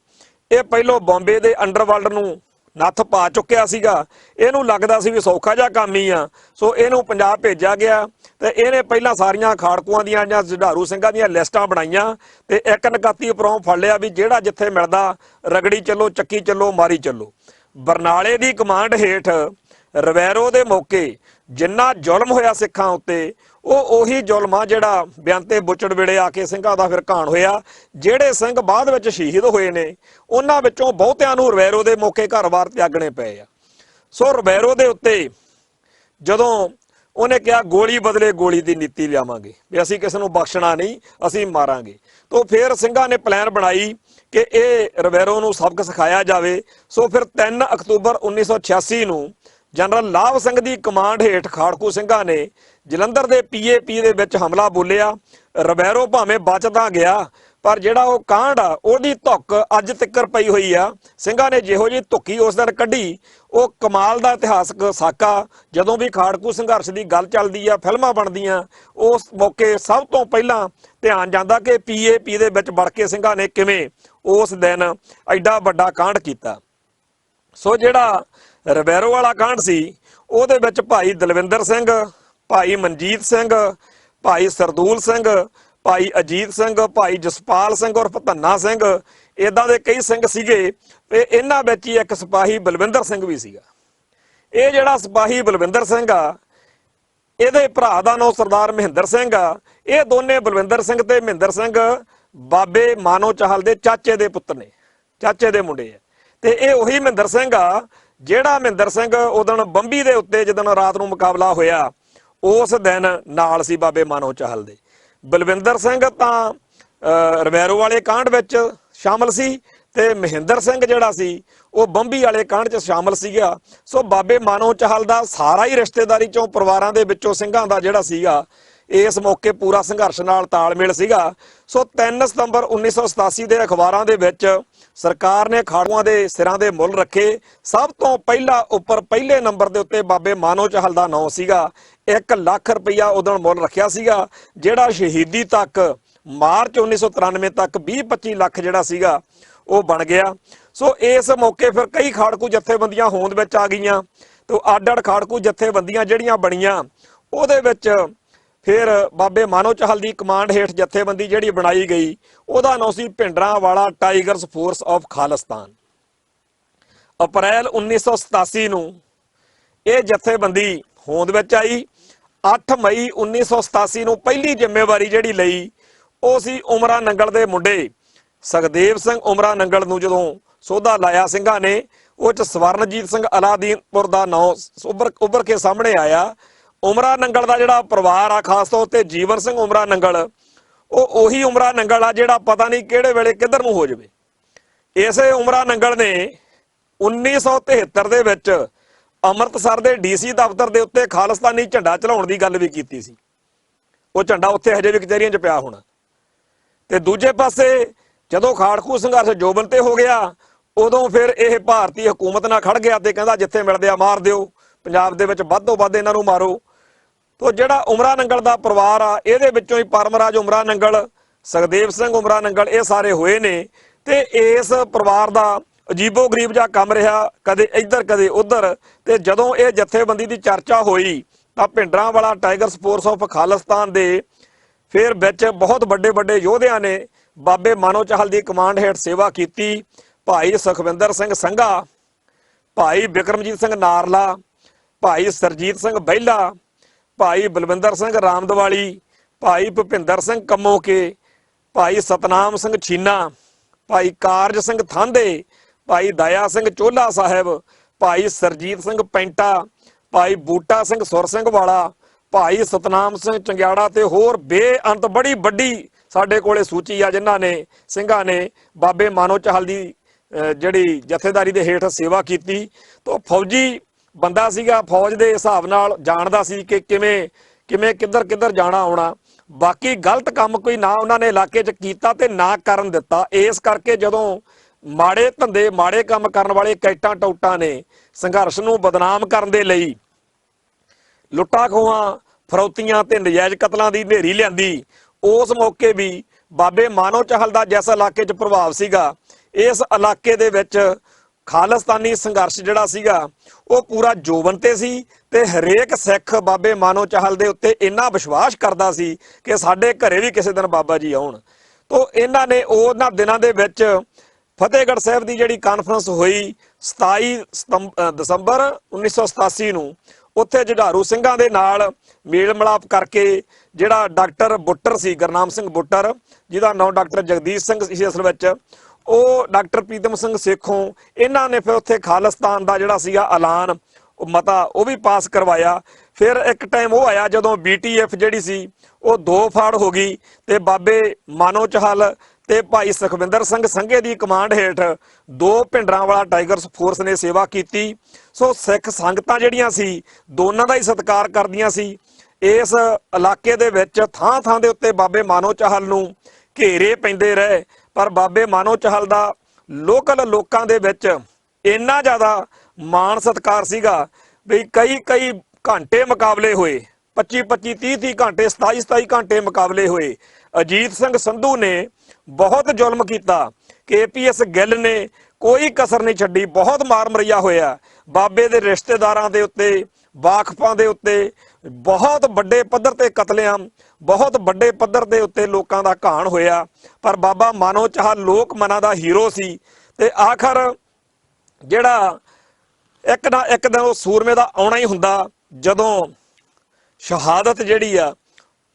ਇਹ ਪਹਿਲੋਂ ਬੰਬੇ ਦੇ ਅੰਡਰਵਰਲਡ ਨੂੰ ਨੱਥ ਪਾ ਚੁੱਕਿਆ ਸੀਗਾ। ਇਹਨੂੰ ਲੱਗਦਾ ਸੀ ਵੀ ਸੌਖਾ ਜਿਹਾ ਕੰਮ ਹੀ ਆ, ਸੋ ਇਹਨੂੰ ਪੰਜਾਬ ਭੇਜਿਆ ਗਿਆ ਤੇ ਇਹਨੇ ਪਹਿਲਾਂ ਸਾਰੀਆਂ ਖਾੜਕੂਆਂ ਦੀਆਂ ਜਾਂ ਜੁਝਾਰੂ ਸਿੰਘਾਂ ਦੀਆਂ ਲਿਸਟਾਂ ਬਣਾਈਆਂ ਤੇ 1/29 ਉੱਪਰੋਂ ਫੜ ਲਿਆ ਵੀ ਜਿਹੜਾ ਜਿੱਥੇ ਮਿਲਦਾ ਰਗੜੀ ਚੱਲੋ, ਚੱਕੀ ਚੱਲੋ, ਮਾਰੀ ਚੱਲੋ। ਬਰਨਾਲੇ ਦੀ ਕਮਾਂਡ ਹੇਠ ਰਬੈਰੋ ਦੇ ਮੌਕੇ ਜਿੰਨਾ ਜ਼ੁਲਮ ਹੋਇਆ ਸਿੱਖਾਂ ਉੱਤੇ, ਉਹ ਉਹੀ ਜ਼ੁਲਮ ਆ ਜਿਹੜਾ ਬਿਆੰਤੇ ਬੁੱਚੜ ਵੇਲੇ ਆ ਕੇ ਸਿੰਘਾਂ ਦਾ ਫਿਰ ਘਾਣ ਹੋਇਆ। ਜਿਹੜੇ ਸਿੰਘ ਬਾਅਦ ਵਿੱਚ ਸ਼ਹੀਦ ਹੋਏ ਨੇ ਉਹਨਾਂ ਵਿੱਚੋਂ ਬਹੁਤਿਆਂ ਨੂੰ ਰਬੈਰੋ ਦੇ ਮੌਕੇ ਘਰ-ਬਾਰ ਤਿਆਗਣੇ ਪਏ ਆ। ਸੋ ਰਬੈਰੋ ਦੇ ਉੱਤੇ ਜਦੋਂ ਉਹਨੇ ਕਿਹਾ ਗੋਲੀ ਬਦਲੇ ਗੋਲੀ ਦੀ ਨੀਤੀ ਲਿਆਵਾਂਗੇ, ਵੀ ਅਸੀਂ ਕਿਸੇ ਨੂੰ ਬਖਸ਼ਣਾ ਨਹੀਂ, ਅਸੀਂ ਮਾਰਾਂਗੇ, ਤਾਂ ਫਿਰ ਸਿੰਘਾਂ ਨੇ ਪਲਾਨ ਬਣਾਈ ਕਿ ਇਹ ਰਬੈਰੋ ਨੂੰ ਸਬਕ ਸਿਖਾਇਆ ਜਾਵੇ। ਸੋ ਫਿਰ 3 ਅਕਤੂਬਰ 1986 ਨੂੰ ਜਨਰਲ ਲਾਭ ਸਿੰਘ ਦੀ ਕਮਾਂਡ ਹੇਠ ਖਾੜਕੂ ਸਿੰਘਾਂ ਨੇ ਜਲੰਧਰ ਦੇ PAP ਦੇ ਵਿੱਚ ਹਮਲਾ ਬੋਲਿਆ। ਰਬੈਰੋ ਭਾਵੇਂ ਬਚਦਾ ਗਿਆ, ਪਰ ਜਿਹੜਾ ਉਹ ਕਾਂਡ ਆ ਉਹਦੀ ਧੁੱਕ ਅੱਜ ਤੱਕ ਪਈ ਹੋਈ ਆ। ਸਿੰਘਾਂ ਨੇ ਜਿਹੋ ਜਿਹੀ ਧੁੱਕੀ ਉਸ ਦਿਨ ਕੱਢੀ, ਉਹ ਕਮਾਲ ਦਾ ਇਤਿਹਾਸਕ ਸਾਕਾ। ਜਦੋਂ ਵੀ ਖਾੜਕੂ ਸੰਘਰਸ਼ ਦੀ ਗੱਲ ਚੱਲਦੀ ਆ, ਫਿਲਮਾਂ ਬਣਦੀਆਂ, ਉਸ ਮੌਕੇ ਸਭ ਤੋਂ ਪਹਿਲਾਂ ਧਿਆਨ ਜਾਂਦਾ ਕਿ PAP ਦੇ ਵਿੱਚ ਵੜ ਕੇ ਸਿੰਘਾਂ ਨੇ ਕਿਵੇਂ ਉਸ ਦਿਨ ਐਡਾ ਵੱਡਾ ਕਾਂਡ ਕੀਤਾ। ਸੋ ਜਿਹੜਾ ਰਬੈਰੋ ਵਾਲਾ ਕਾਂਡ ਸੀ, ਉਹਦੇ ਵਿੱਚ ਭਾਈ ਦਲਵਿੰਦਰ ਸਿੰਘ, ਭਾਈ ਮਨਜੀਤ ਸਿੰਘ, ਭਾਈ ਸਰਦੂਲ ਸਿੰਘ, ਭਾਈ ਅਜੀਤ ਸਿੰਘ, ਭਾਈ ਜਸਪਾਲ ਸਿੰਘ ਉਰਫ ਧੰਨਾ ਸਿੰਘ, ਇਦਾਂ ਦੇ ਕਈ ਸਿੰਘ ਸੀਗੇ ਤੇ ਇਹਨਾਂ ਵਿੱਚ ਹੀ ਇੱਕ ਸਿਪਾਹੀ ਬਲਵਿੰਦਰ ਸਿੰਘ ਵੀ ਸੀਗਾ। ਇਹ ਜਿਹੜਾ ਸਿਪਾਹੀ ਬਲਵਿੰਦਰ ਸਿੰਘ ਆ, ਇਹਦੇ ਭਰਾ ਦਾ ਨਾਮ ਸਰਦਾਰ ਮਹਿੰਦਰ ਸਿੰਘ ਆ। ਇਹ ਦੋਨੇ ਬਲਵਿੰਦਰ ਸਿੰਘ ਤੇ ਮਹਿੰਦਰ ਸਿੰਘ ਬਾਬੇ ਮਾਨੋ ਚਾਹਲ ਦੇ ਚਾਚੇ ਦੇ ਪੁੱਤਰ ਨੇ, ਚਾਚੇ ਦੇ ਮੁੰਡੇ ਆ। ਤੇ ਇਹ ਉਹੀ ਮਹਿੰਦਰ ਸਿੰਘ ਆ ਜਿਹੜਾ ਮਹਿੰਦਰ ਸਿੰਘ ਉਦੋਂ ਬੰਬੀ ਦੇ ਉੱਤੇ ਜਦੋਂ ਰਾਤ ਨੂੰ ਮੁਕਾਬਲਾ ਹੋਇਆ, ਉਸ ਦਿਨ ਨਾਲ ਸੀ ਬਾਬੇ ਮਾਨੋ ਚਾਹਲ ਦੇ। ਬਲਵਿੰਦਰ ਸਿੰਘ ਤਾਂ ਰਬੈਰੋ ਵਾਲੇ ਕਾਂਡ ਵਿੱਚ ਸ਼ਾਮਲ ਸੀ ਤੇ ਮਹਿੰਦਰ ਸਿੰਘ ਜਿਹੜਾ ਸੀ ਉਹ ਬੰਬੀ ਵਾਲੇ ਕਾਂਡ 'ਚ ਸ਼ਾਮਲ ਸੀਗਾ। ਸੋ ਬਾਬੇ ਮਾਨੋ ਚਾਹਲ ਦਾ ਸਾਰਾ ਹੀ ਰਿਸ਼ਤੇਦਾਰੀ ਚੋਂ, ਪਰਿਵਾਰਾਂ ਦੇ ਵਿੱਚੋਂ ਸਿੰਘਾਂ ਦਾ ਜਿਹੜਾ ਸੀਗਾ ਇਸ ਮੌਕੇ ਪੂਰਾ ਸੰਘਰਸ਼ ਨਾਲ ਤਾਲਮੇਲ ਸੀਗਾ। ਸੋ 3 ਸਤੰਬਰ 1987 ਦੇ ਅਖਬਾਰਾਂ ਦੇ ਵਿੱਚ ਸਰਕਾਰ ਨੇ ਖਾੜੂਆਂ ਦੇ ਸਿਰਾਂ ਦੇ ਮੁੱਲ ਰੱਖੇ। ਸਭ ਤੋਂ ਪਹਿਲਾਂ ਉੱਪਰ ਪਹਿਲੇ ਨੰਬਰ ਦੇ ਉੱਤੇ ਬਾਬੇ ਮਾਨੋ ਚਾਹਲ ਦਾ ਨਾਂ ਸੀਗਾ। 1 ਲੱਖ ਰੁਪਈਆ ਉਦੋਂ ਮੁੱਲ ਰੱਖਿਆ ਸੀਗਾ, ਜਿਹੜਾ ਸ਼ਹੀਦੀ ਤੱਕ ਮਾਰਚ 1993 ਤੱਕ 20-25 ਲੱਖ ਜਿਹੜਾ ਸੀਗਾ ਉਹ ਬਣ ਗਿਆ। ਸੋ ਇਸ ਮੌਕੇ ਫਿਰ ਕਈ ਖਾੜਕੂ ਜਥੇਬੰਦੀਆਂ ਹੋਂਦ ਵਿੱਚ ਆ ਗਈਆਂ ਤੇ ਅੱਡ-ਅੱਡ ਖਾੜਕੂ ਜਥੇਬੰਦੀਆਂ ਜਿਹੜੀਆਂ ਬਣੀਆਂ, ਉਹਦੇ ਵਿੱਚ ਫਿਰ ਬਾਬੇ ਮਾਨੋ ਚਾਹਲ ਦੀ ਕਮਾਂਡ ਹੇਠ ਜਥੇਬੰਦੀ ਜਿਹੜੀ ਬਣਾਈ ਗਈ, ਉਹਦਾ ਨਾਂ ਸੀ Bhindranwala tigers force of Khalistan. April 1987 ਨੂੰ ਇਹ ਜਥੇਬੰਦੀ ਹੋਂਦ ਵਿੱਚ ਆਈ। 8 ਮਈ 1987 ਨੂੰ ਪਹਿਲੀ ਜ਼ਿੰਮੇਵਾਰੀ ਜਿਹੜੀ ਲਈ ਉਹ ਸੀ ਉਮਰਾ ਨੰਗਲ ਦੇ ਮੁੰਡੇ ਸੁਖਦੇਵ ਸਿੰਘ ਉਮਰਾ ਨੰਗਲ ਨੂੰ ਜਦੋਂ ਸੋਧਾ ਲਾਇਆ ਸਿੰਘਾਂ ਨੇ, ਉਹ 'ਚ ਸਵਰਨਜੀਤ ਸਿੰਘ ਅਲਾਦੀਨਪੁਰ ਦਾ ਨਾਂ ਉੱਭਰ ਕੇ ਸਾਹਮਣੇ ਆਇਆ। ਉਮਰਾ ਨੰਗਲ ਦਾ ਜਿਹੜਾ ਪਰਿਵਾਰ ਆ, ਖਾਸ ਤੌਰ ਤੇ ਜੀਵਨ ਸਿੰਘ ਉਮਰਾ ਨੰਗਲ, ਉਹ ਉਹੀ ਉਮਰਾ ਨੰਗਲ ਆ ਜਿਹੜਾ ਪਤਾ ਨਹੀਂ ਕਿਹੜੇ ਵੇਲੇ ਕਿੱਧਰ ਨੂੰ ਹੋ ਜਾਵੇ। ਇਸੇ ਉਮਰਾ ਨੰਗਲ ਨੇ 1973 ਦੇ ਵਿੱਚ ਅੰਮ੍ਰਿਤਸਰ ਦੇ DC ਦਫ਼ਤਰ ਦੇ ਉੱਤੇ ਖਾਲਿਸਤਾਨੀ ਝੰਡਾ ਚੜਾਉਣ ਦੀ ਗੱਲ ਵੀ ਕੀਤੀ ਸੀ। ਉਹ ਝੰਡਾ ਉੱਥੇ ਹਜੇ ਵੀ ਕਚਹਿਰੀਆਂ 'ਚ ਪਿਆ ਹੋਣਾ। ਤੇ ਦੂਜੇ ਪਾਸੇ ਜਦੋਂ ਖਾੜਕੂ ਸੰਘਰਸ਼ ਜੋਬਨ ਤੇ ਹੋ ਗਿਆ, ਉਦੋਂ ਫਿਰ ਇਹ ਭਾਰਤੀ ਹਕੂਮਤ ਨਾਲ ਖੜ ਗਿਆ ਤੇ ਕਹਿੰਦਾ ਜਿੱਥੇ ਮਿਲਦੇ ਆ ਮਾਰ ਦਿਓ, ਪੰਜਾਬ ਦੇ ਵਿੱਚ ਵੱਧ ਤੋਂ ਵੱਧ ਇਹਨਾਂ ਨੂੰ ਮਾਰੋ। ਤੋ ਜਿਹੜਾ ਉਮਰਾ ਨੰਗਲ ਦਾ ਪਰਿਵਾਰ ਆ, ਇਹਦੇ ਵਿੱਚੋਂ ਹੀ ਪਰਮਰਾਜ ਉਮਰਾ ਨੰਗਲ, ਸੁਖਦੇਵ ਸਿੰਘ ਉਮਰਾ ਨੰਗਲ, ਇਹ ਸਾਰੇ ਹੋਏ ਨੇ। ਤੇ ਇਸ ਪਰਿਵਾਰ ਦਾ ਅਜੀਬੋ ਗਰੀਬ ਜਿਹਾ ਕੰਮ ਰਿਹਾ, ਕਦੇ ਇੱਧਰ ਕਦੇ ਉੱਧਰ। ਤੇ ਜਦੋਂ ਇਹ ਜਥੇਬੰਦੀ ਦੀ ਚਰਚਾ ਹੋਈ ਤਾਂ Bhindranwala tigers force of Khalistan ਦੇ ਫਿਰ ਵਿੱਚ ਬਹੁਤ ਵੱਡੇ ਵੱਡੇ ਯੋਧਿਆਂ ਨੇ ਬਾਬੇ ਮਾਨੋ ਚਾਹਲ ਦੀ ਕਮਾਂਡ ਹੇਠ ਸੇਵਾ ਕੀਤੀ। ਭਾਈ ਸੁਖਵਿੰਦਰ ਸਿੰਘ ਸੰਘਾ, ਭਾਈ ਬਿਕਰਮਜੀਤ ਸਿੰਘ ਨਾਰਲਾ, ਭਾਈ ਸਰਜੀਤ ਸਿੰਘ ਬਹਿਲਾ, ਭਾਈ ਬਲਵਿੰਦਰ ਸਿੰਘ ਰਾਮਦਵਾਲੀ, ਭਾਈ ਭੁਪਿੰਦਰ ਸਿੰਘ ਕੰਮੋਕੇ, ਭਾਈ ਸਤਨਾਮ ਸਿੰਘ ਛੀਨਾ, ਭਾਈ ਕਾਰਜ ਸਿੰਘ ਥਾਂਦੇ, ਭਾਈ ਦਇਆ ਸਿੰਘ ਚੋਲਾ ਸਾਹਿਬ, ਭਾਈ ਸਰਜੀਤ ਸਿੰਘ ਪੈਂਟਾ, ਭਾਈ ਬੂਟਾ ਸਿੰਘ ਸੁਰ ਸਿੰਘ ਵਾਲਾ, ਭਾਈ ਸਤਨਾਮ ਸਿੰਘ ਚੰਗਿਆੜਾ ਤੇ ਹੋਰ ਬੇਅੰਤ ਬੜੀ ਵੱਡੀ ਸਾਡੇ ਕੋਲੇ ਸੂਚੀ ਆ ਜਿਨ੍ਹਾਂ ਨੇ ਸਿੰਘਾਂ ਨੇ ਬਾਬੇ ਮਾਨੋ ਚਾਹਲ ਦੀ ਜਿਹੜੀ ਜਥੇਦਾਰੀ ਦੇ ਹੇਠ ਸੇਵਾ ਕੀਤੀ। ਤਾਂ ਫੌਜੀ ਬੰਦਾ ਸੀਗਾ, ਫੌਜ ਦੇ ਹਿਸਾਬ ਨਾਲ ਜਾਣਦਾ ਸੀ ਕਿ ਕਿਵੇਂ ਕਿਵੇਂ ਕਿੱਧਰ ਕਿੱਧਰ ਜਾਣਾ ਆਉਣਾ। ਬਾਕੀ ਗਲਤ ਕੰਮ ਕੋਈ ਨਾ ਉਹਨਾਂ ਨੇ ਇਲਾਕੇ 'ਚ ਕੀਤਾ ਤੇ ਨਾ ਕਰਨ ਦਿੱਤਾ। ਇਸ ਕਰਕੇ ਜਦੋਂ ਮਾੜੇ ਧੰਦੇ ਮਾੜੇ ਕੰਮ ਕਰਨ ਵਾਲੇ ਕੈਟਾਂ ਟੌਟਾਂ ਨੇ ਸੰਘਰਸ਼ ਨੂੰ ਬਦਨਾਮ ਕਰਨ ਦੇ ਲਈ ਲੁੱਟਾਂ ਖੋਹਾਂ, ਫਰੌਤੀਆਂ ਤੇ ਨਜਾਇਜ਼ ਕਤਲਾਂ ਦੀ ਹਨੇਰੀ ਲਿਆਂਦੀ, ਉਸ ਮੌਕੇ ਵੀ ਬਾਬੇ ਮਾਨੋ ਚਾਹਲ ਦਾ ਜਿਸ ਇਲਾਕੇ 'ਚ ਪ੍ਰਭਾਵ ਸੀਗਾ, ਇਸ ਇਲਾਕੇ ਦੇ ਵਿੱਚ ਖਾਲਿਸਤਾਨੀ ਸੰਘਰਸ਼ ਜਿਹੜਾ ਸੀਗਾ ਉਹ ਪੂਰਾ ਜੋਬਨ ਤੇ ਸੀ ਤੇ ਹਰੇਕ ਸਿੱਖ ਬਾਬੇ ਮਾਨੋ ਚਾਹਲ ਦੇ ਉੱਤੇ ਇੰਨਾ ਵਿਸ਼ਵਾਸ ਕਰਦਾ ਸੀ ਕਿ ਸਾਡੇ ਘਰੇ ਵੀ ਕਿਸੇ ਦਿਨ ਬਾਬਾ ਜੀ ਆਉਣ। ਤੋਂ ਇਹਨਾਂ ਨੇ ਉਹਨਾਂ ਦਿਨਾਂ ਦੇ ਵਿੱਚ ਫਤਿਹਗੜ੍ਹ ਸਾਹਿਬ ਦੀ ਜਿਹੜੀ ਕਾਨਫਰੰਸ ਹੋਈ 27 ਦਸੰਬਰ 1987 ਨੂੰ, ਉੱਥੇ ਜੁਝਾਰੂ ਸਿੰਘਾਂ ਦੇ ਨਾਲ ਮੇਲ ਮਿਲਾਪ ਕਰਕੇ ਜਿਹੜਾ ਡਾਕਟਰ ਬੁੱਟਰ ਸੀ, ਗੁਰਨਾਮ ਸਿੰਘ ਬੁੱਟਰ, ਜਿਹਦਾ ਨਾਮ ਡਾਕਟਰ ਜਗਦੀਸ਼ ਸਿੰਘ ਸੀ ਅਸਲ ਵਿੱਚ, ਉਹ ਡਾਕਟਰ ਪ੍ਰੀਤਮ ਸਿੰਘ ਸੇਖੋਂ, ਇਹਨਾਂ ਨੇ ਫਿਰ ਉੱਥੇ ਖਾਲਿਸਤਾਨ ਦਾ ਜਿਹੜਾ ਸੀਗਾ ਐਲਾਨ ਮਤਾ ਉਹ ਵੀ ਪਾਸ ਕਰਵਾਇਆ। ਫਿਰ ਇੱਕ ਟਾਈਮ ਉਹ ਆਇਆ ਜਦੋਂ BTF ਜਿਹੜੀ ਸੀ ਉਹ ਦੋ ਫਾੜ ਹੋ ਗਈ ਤੇ ਬਾਬੇ ਮਾਨੋ ਚਾਹਲ ਤੇ ਭਾਈ ਸੁਖਵਿੰਦਰ ਸਿੰਘ ਸੰਘੇ ਦੀ ਕਮਾਂਡ ਹੇਠ ਦੋ ਭਿੰਡਰਾਂ ਵਾਲਾ ਟਾਈਗਰਸ ਫੋਰਸ ਨੇ ਸੇਵਾ ਕੀਤੀ। ਸੋ ਸਿੱਖ ਸੰਗਤਾਂ ਜਿਹੜੀਆਂ ਸੀ ਦੋਨਾਂ ਦਾ ਹੀ ਸਤਿਕਾਰ ਕਰਦੀਆਂ ਸੀ। ਇਸ ਇਲਾਕੇ ਦੇ ਵਿੱਚ ਥਾਂ ਥਾਂ ਦੇ ਉੱਤੇ ਬਾਬੇ ਮਾਨੋ ਚਾਹਲ ਨੂੰ ਘੇਰੇ ਪੈਂਦੇ ਰਹੇ, ਪਰ ਬਾਬੇ ਮਾਨੋ ਚਾਹਲ ਦਾ ਲੋਕਲ ਲੋਕਾਂ ਦੇ ਵਿੱਚ ਇੰਨਾ ਜ਼ਿਆਦਾ ਮਾਣ ਸਤਿਕਾਰ ਸੀਗਾ ਵੀ ਕਈ ਘੰਟੇ ਮੁਕਾਬਲੇ ਹੋਏ, 25 30 ਘੰਟੇ, 27 ਘੰਟੇ ਮੁਕਾਬਲੇ ਹੋਏ। ਅਜੀਤ ਸਿੰਘ ਸੰਧੂ ਨੇ ਬਹੁਤ ਜ਼ੁਲਮ ਕੀਤਾ, KPS ਗਿੱਲ ਨੇ ਕੋਈ ਕਸਰ ਨਹੀਂ ਛੱਡੀ, ਬਹੁਤ ਮਾਰ ਮਰੀਆ ਹੋਇਆ। ਬਾਬੇ ਦੇ ਰਿਸ਼ਤੇਦਾਰਾਂ ਦੇ ਉੱਤੇ, ਵਾਕਫਾਂ ਦੇ ਉੱਤੇ ਬਹੁਤ ਵੱਡੇ ਪੱਧਰ ਤੇ ਕਤਲੇਆਮ, ਬਹੁਤ ਵੱਡੇ ਪੱਧਰ ਦੇ ਉੱਤੇ ਲੋਕਾਂ ਦਾ ਘਾਣ ਹੋਇਆ। ਪਰ ਬਾਬਾ ਮਾਨੋ ਚਾਹਲ ਲੋਕ ਮਨਾਂ ਦਾ ਹੀਰੋ ਸੀ ਤੇ ਆਖਰ ਜਿਹੜਾ ਇੱਕ ਨਾ ਇੱਕ ਦਿਨ ਉਹ ਸੂਰਮੇ ਦਾ ਆਉਣਾ ਹੀ ਹੁੰਦਾ ਜਦੋਂ ਸ਼ਹਾਦਤ ਜਿਹੜੀ ਆ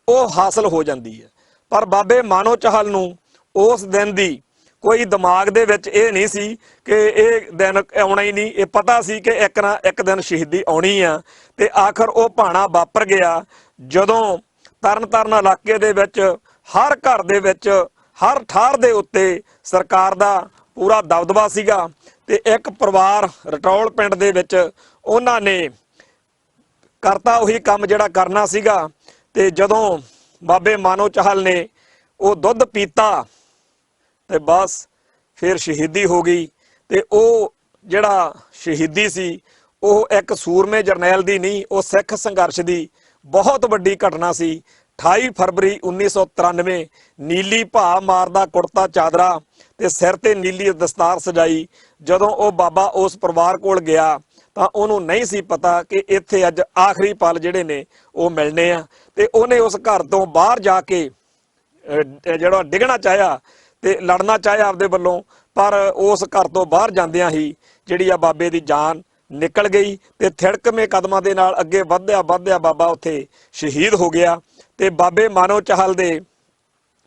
ਉਹ ਹਾਸਲ ਹੋ ਜਾਂਦੀ ਹੈ। ਪਰ ਬਾਬੇ ਮਾਨੋ ਚਾਹਲ ਨੂੰ ਉਸ ਦਿਨ ਦੀ ਕੋਈ ਦਿਮਾਗ ਦੇ ਵਿੱਚ ਇਹ ਨਹੀਂ ਸੀ ਕਿ ਇਹ ਦਿਨ ਆਉਣਾ ਹੀ ਨਹੀਂ, ਇਹ ਪਤਾ ਸੀ ਕਿ ਇੱਕ ਨਾ ਇੱਕ ਦਿਨ ਸ਼ਹੀਦੀ ਆਉਣੀ ਆ। ਤੇ ਆਖਰ ਉਹ ਭਾਣਾ ਵਾਪਰ ਗਿਆ ਜਦੋਂ ਤਰਨਤਾਰਨ ਇਲਾਕੇ ਦੇ ਵਿੱਚ ਹਰ ਘਰ ਦੇ ਵਿੱਚ, ਹਰ ਠਾਰ ਦੇ ਉੱਤੇ ਸਰਕਾਰ ਦਾ ਪੂਰਾ ਦਬਦਬਾ ਸੀਗਾ। ਤੇ ਇੱਕ ਪਰਿਵਾਰ ਰਟੌਲ ਪਿੰਡ ਦੇ ਵਿੱਚ ਉਹਨਾਂ ਨੇ ਕਰਤਾ ਉਹੀ ਕੰਮ ਜਿਹੜਾ ਕਰਨਾ ਸੀਗਾ। ਤੇ ਜਦੋਂ ਬਾਬੇ ਮਾਨੋ ਚਾਹਲ ਨੇ ਉਹ ਦੁੱਧ ਪੀਤਾ ਤੇ ਬਸ ਫਿਰ ਸ਼ਹੀਦੀ ਹੋ ਗਈ। ਤੇ ਉਹ ਜਿਹੜਾ ਸ਼ਹੀਦੀ ਸੀ ਉਹ ਇੱਕ ਸੂਰਮੇ ਜਰਨੈਲ ਦੀ ਨਹੀਂ, ਉਹ ਸਿੱਖ ਸੰਘਰਸ਼ ਦੀ ਬਹੁਤ ਵੱਡੀ ਘਟਨਾ ਸੀ। 28 ਫਰਵਰੀ 1993 ਨੀਲੀ ਭਾ ਮਾਰਦਾ ਕੁੜਤਾ ਚਾਦਰਾ ਤੇ ਸਿਰ ਤੇ ਨੀਲੀ ਦਸਤਾਰ ਸਜਾਈ। ਜਦੋਂ ਉਹ ਬਾਬਾ ਉਸ ਪਰਿਵਾਰ ਕੋਲ ਗਿਆ ਤਾਂ ਉਹਨੂੰ ਨਹੀਂ ਸੀ ਪਤਾ ਕਿ ਇੱਥੇ ਅੱਜ ਆਖਰੀ ਪਲ ਜਿਹੜੇ ਨੇ ਉਹ ਮਿਲਣੇ ਆ। ਤੇ ਉਹਨੇ ਉਸ ਘਰ ਤੋਂ ਬਾਹਰ ਜਾ ਕੇ ਜਿਹੜਾ ਡਿੱਗਣਾ ਚਾਹਿਆ ਤੇ ਲੜਨਾ ਚਾਹਿਆ ਆਪਦੇ ਵੱਲੋਂ, ਪਰ ਉਸ ਘਰ ਤੋਂ ਬਾਹਰ ਜਾਂਦਿਆਂ ਹੀ ਜਿਹੜੀ ਆ ਬਾਬੇ ਦੀ ਜਾਨ ਨਿਕਲ ਗਈ ਤੇ ਥਿੜਕਵੇਂ ਕਦਮਾਂ ਦੇ ਨਾਲ ਅੱਗੇ ਵਧਦਿਆ ਬਾਬਾ ਉੱਥੇ ਸ਼ਹੀਦ ਹੋ ਗਿਆ। ਤੇ ਬਾਬੇ ਮਾਨੋ ਚਾਹਲ ਦੇ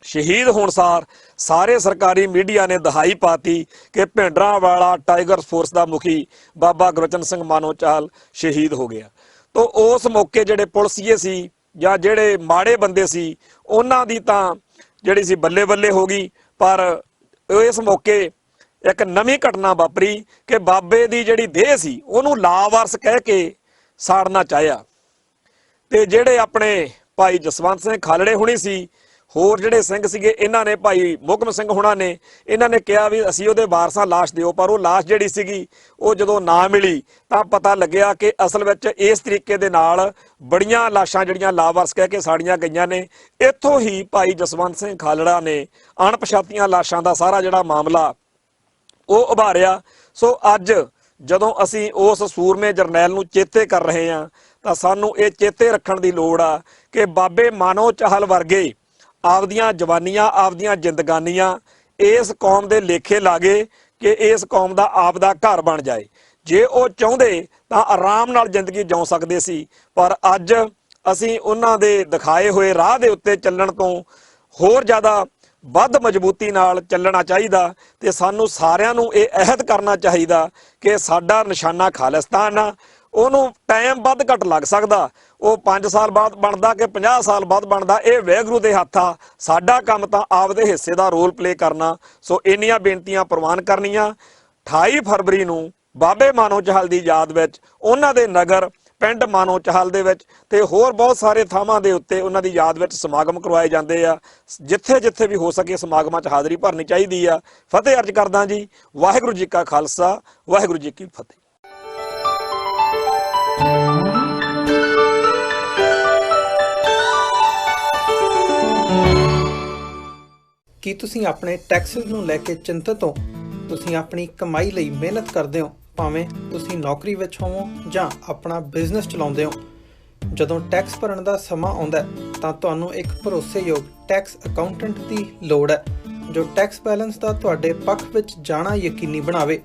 ਸ਼ਹੀਦ ਹੋਣ ਸਾਰ ਸਾਰੇ ਸਰਕਾਰੀ ਮੀਡੀਆ ਨੇ ਦਹਾਈ ਪਾਤੀ ਕਿ ਭਿੰਡਰਾਂ ਵਾਲਾ ਟਾਈਗਰ ਫੋਰਸ ਦਾ ਮੁਖੀ ਬਾਬਾ ਗੁਰਬਚਨ ਸਿੰਘ ਮਾਨੋ ਚਾਹਲ ਸ਼ਹੀਦ ਹੋ ਗਿਆ। ਤੋਂ ਉਸ ਮੌਕੇ ਜਿਹੜੇ ਪੁਲਿਸੀਏ ਸੀ ਜਾਂ ਜਿਹੜੇ ਮਾੜੇ ਬੰਦੇ ਸੀ ਉਹਨਾਂ ਦੀ ਤਾਂ ਜਿਹੜੀ ਸੀ ਬੱਲੇ ਬੱਲੇ ਹੋ ਗਈ। ਪਰ ਇਸ ਮੌਕੇ ਇੱਕ ਨਵੀਂ ਘਟਨਾ ਵਾਪਰੀ ਕਿ ਬਾਬੇ ਦੀ ਜਿਹੜੀ ਦੇਹ ਸੀ ਉਹਨੂੰ ਲਾਵਾਰਸ ਕਹਿ ਕੇ ਸਾੜਨਾ ਚਾਹਿਆ। ਤੇ ਜਿਹੜੇ ਆਪਣੇ ਭਾਈ ਜਸਵੰਤ ਸਿੰਘ ਖਾਲੜੇ ਹੁਣੀ ਸੀ, ਹੋਰ ਜਿਹੜੇ ਸਿੰਘ ਸੀਗੇ, ਇਹਨਾਂ ਨੇ ਭਾਈ ਮੁਕਮ ਸਿੰਘ ਹੁਣਾਂ ਨੇ ਇਹਨਾਂ ਨੇ ਕਿਹਾ ਵੀ ਅਸੀਂ ਉਹਦੇ ਵਾਰਸਾਂ ਲਾਸ਼ ਦਿਓ। ਪਰ ਉਹ ਲਾਸ਼ ਜਿਹੜੀ ਸੀਗੀ ਉਹ ਜਦੋਂ ਨਾ ਮਿਲੀ ਤਾਂ ਪਤਾ ਲੱਗਿਆ ਕਿ ਅਸਲ ਵਿੱਚ ਇਸ ਤਰੀਕੇ ਦੇ ਨਾਲ ਬੜੀਆਂ ਲਾਸ਼ਾਂ ਜਿਹੜੀਆਂ ਲਾਵਾਰਸ ਕਹਿ ਕੇ ਸਾੜੀਆਂ ਗਈਆਂ ਨੇ। ਇੱਥੋਂ ਹੀ ਭਾਈ ਜਸਵੰਤ ਸਿੰਘ ਖਾਲੜਾ ਨੇ ਅਣਪਛਾਤੀਆਂ ਲਾਸ਼ਾਂ ਦਾ ਸਾਰਾ ਜਿਹੜਾ ਮਾਮਲਾ ਉਹ ਉਭਾਰਿਆ। ਸੋ ਅੱਜ ਜਦੋਂ ਅਸੀਂ ਉਸ ਸੂਰਮੇ ਜਰਨੈਲ ਨੂੰ ਚੇਤੇ ਕਰ ਰਹੇ ਹਾਂ ਤਾਂ ਸਾਨੂੰ ਇਹ ਚੇਤੇ ਰੱਖਣ ਦੀ ਲੋੜ ਆ ਕਿ ਬਾਬੇ ਮਾਨੋ ਚਾਹਲ ਵਰਗੇ ਆਪਦੀਆਂ ਜਵਾਨੀਆਂ, ਆਪਦੀਆਂ ਜ਼ਿੰਦਗਾਨੀਆਂ ਇਸ ਕੌਮ ਦੇ ਲੇਖੇ ਲਾਗੇ ਕਿ ਇਸ ਕੌਮ ਦਾ ਆਪ ਦਾ ਘਰ ਬਣ ਜਾਏ। ਜੇ ਉਹ ਚਾਹੁੰਦੇ ਤਾਂ ਆਰਾਮ ਨਾਲ ਜ਼ਿੰਦਗੀ ਜਿਉ ਸਕਦੇ ਸੀ, ਪਰ ਅੱਜ ਅਸੀਂ ਉਹਨਾਂ ਦੇ ਦਿਖਾਏ ਹੋਏ ਰਾਹ ਦੇ ਉੱਤੇ ਚੱਲਣ ਤੋਂ ਹੋਰ ਜ਼ਿਆਦਾ ਵੱਧ ਮਜ਼ਬੂਤੀ ਨਾਲ ਚੱਲਣਾ ਚਾਹੀਦਾ। ਤੇ ਸਾਨੂੰ ਸਾਰਿਆਂ ਨੂੰ ਇਹ ਅਹਿਦ ਕਰਨਾ ਚਾਹੀਦਾ ਕਿ ਸਾਡਾ ਨਿਸ਼ਾਨਾ ਖਾਲਿਸਤਾਨ ਆ। ਉਹਨੂੰ ਟਾਈਮ ਵੱਧ ਘੱਟ ਲੱਗ ਸਕਦਾ, ਉਹ 5 ਸਾਲ ਬਾਅਦ ਬਣਦਾ ਕਿ 50 ਸਾਲ ਬਾਅਦ ਬਣਦਾ, ਇਹ ਵਾਹਿਗੁਰੂ ਦੇ ਹੱਥ ਆ। ਸਾਡਾ ਕੰਮ ਤਾਂ ਆਪਦੇ ਹਿੱਸੇ ਦਾ ਰੋਲ ਪਲੇ ਕਰਨਾ। ਸੋ ਇੰਨੀਆਂ ਬੇਨਤੀਆਂ ਪ੍ਰਵਾਨ ਕਰਨੀਆਂ। 28 ਫਰਵਰੀ ਨੂੰ ਬਾਬੇ ਮਾਨੋ ਚਾਹਲ ਦੀ ਯਾਦ ਵਿੱਚ ਉਹਨਾਂ ਦੇ ਨਗਰ ਪਿੰਡ ਮਾਨੋ ਚਾਹਲ ਦੇ ਵਿੱਚ ਤੇ ਹੋਰ ਬਹੁਤ ਸਾਰੇ ਥਾਵਾਂ ਦੇ ਉੱਤੇ ਉਹਨਾਂ ਦੀ ਯਾਦ ਵਿੱਚ ਸਮਾਗਮ ਕਰਵਾਏ ਜਾਂਦੇ ਆ। ਜਿੱਥੇ ਜਿੱਥੇ ਵੀ ਹੋ ਸਕੇ ਸਮਾਗਮਾਂ 'ਚ ਹਾਜ਼ਰੀ ਭਰਨੀ ਚਾਹੀਦੀ ਆ। ਫਤਿਹ ਅਰਜ਼ ਕਰਦਾ ਜੀ। ਵਾਹਿਗੁਰੂ ਜੀ ਕਾ ਖਾਲਸਾ, ਵਾਹਿਗੁਰੂ ਜੀ ਕੀ ਫਤਿਹ।
ਕੀ ਤੁਸੀਂ ਆਪਣੇ ਟੈਕਸਿਸ ਨੂੰ ਲੈ ਕੇ ਚਿੰਤਤ ਹੋ? ਤੁਸੀਂ ਆਪਣੀ ਕਮਾਈ ਲਈ ਮਿਹਨਤ ਕਰਦੇ ਹੋ, ਭਾਵੇਂ ਤੁਸੀਂ ਨੌਕਰੀ ਵਿੱਚ ਹੋਵੋ ਜਾਂ ਆਪਣਾ ਬਿਜ਼ਨਸ ਚਲਾਉਂਦੇ ਹੋ। ਜਦੋਂ ਟੈਕਸ ਭਰਨ ਦਾ ਸਮਾਂ ਆਉਂਦਾ ਤਾਂ ਤੁਹਾਨੂੰ ਇੱਕ ਭਰੋਸੇਯੋਗ ਟੈਕਸ ਅਕਾਊਂਟੈਂਟ ਦੀ ਲੋੜ ਹੈ, ਜੋ ਟੈਕਸ ਬੈਲੈਂਸ ਦਾ ਤੁਹਾਡੇ ਪੱਖ ਵਿੱਚ ਜਾਣਾ ਯਕੀਨੀ ਬਣਾਵੇ।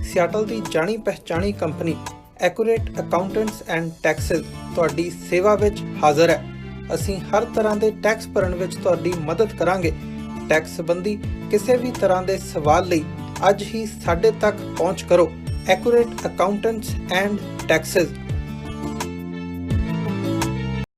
ਸਿਆਟਲ ਦੀ ਜਾਣੀ ਪਹਿਚਾਣੀ company accurate accountants and taxes ਤੁਹਾਡੀ ਸੇਵਾ ਵਿੱਚ ਹਾਜ਼ਰ ਹੈ। ਅਸੀਂ ਹਰ ਤਰ੍ਹਾਂ ਦੇ ਟੈਕਸ ਭਰਨ ਵਿੱਚ ਤੁਹਾਡੀ ਮਦਦ ਕਰਾਂਗੇ। ਟੈਕਸ ਸੰਬੰਧੀ ਕਿਸੇ ਵੀ ਤਰ੍ਹਾਂ ਦੇ ਸਵਾਲ ਲਈ ਅੱਜ ਹੀ ਸਾਡੇ ਤੱਕ ਪਹੁੰਚ ਕਰੋ। Accurate accountants and Texas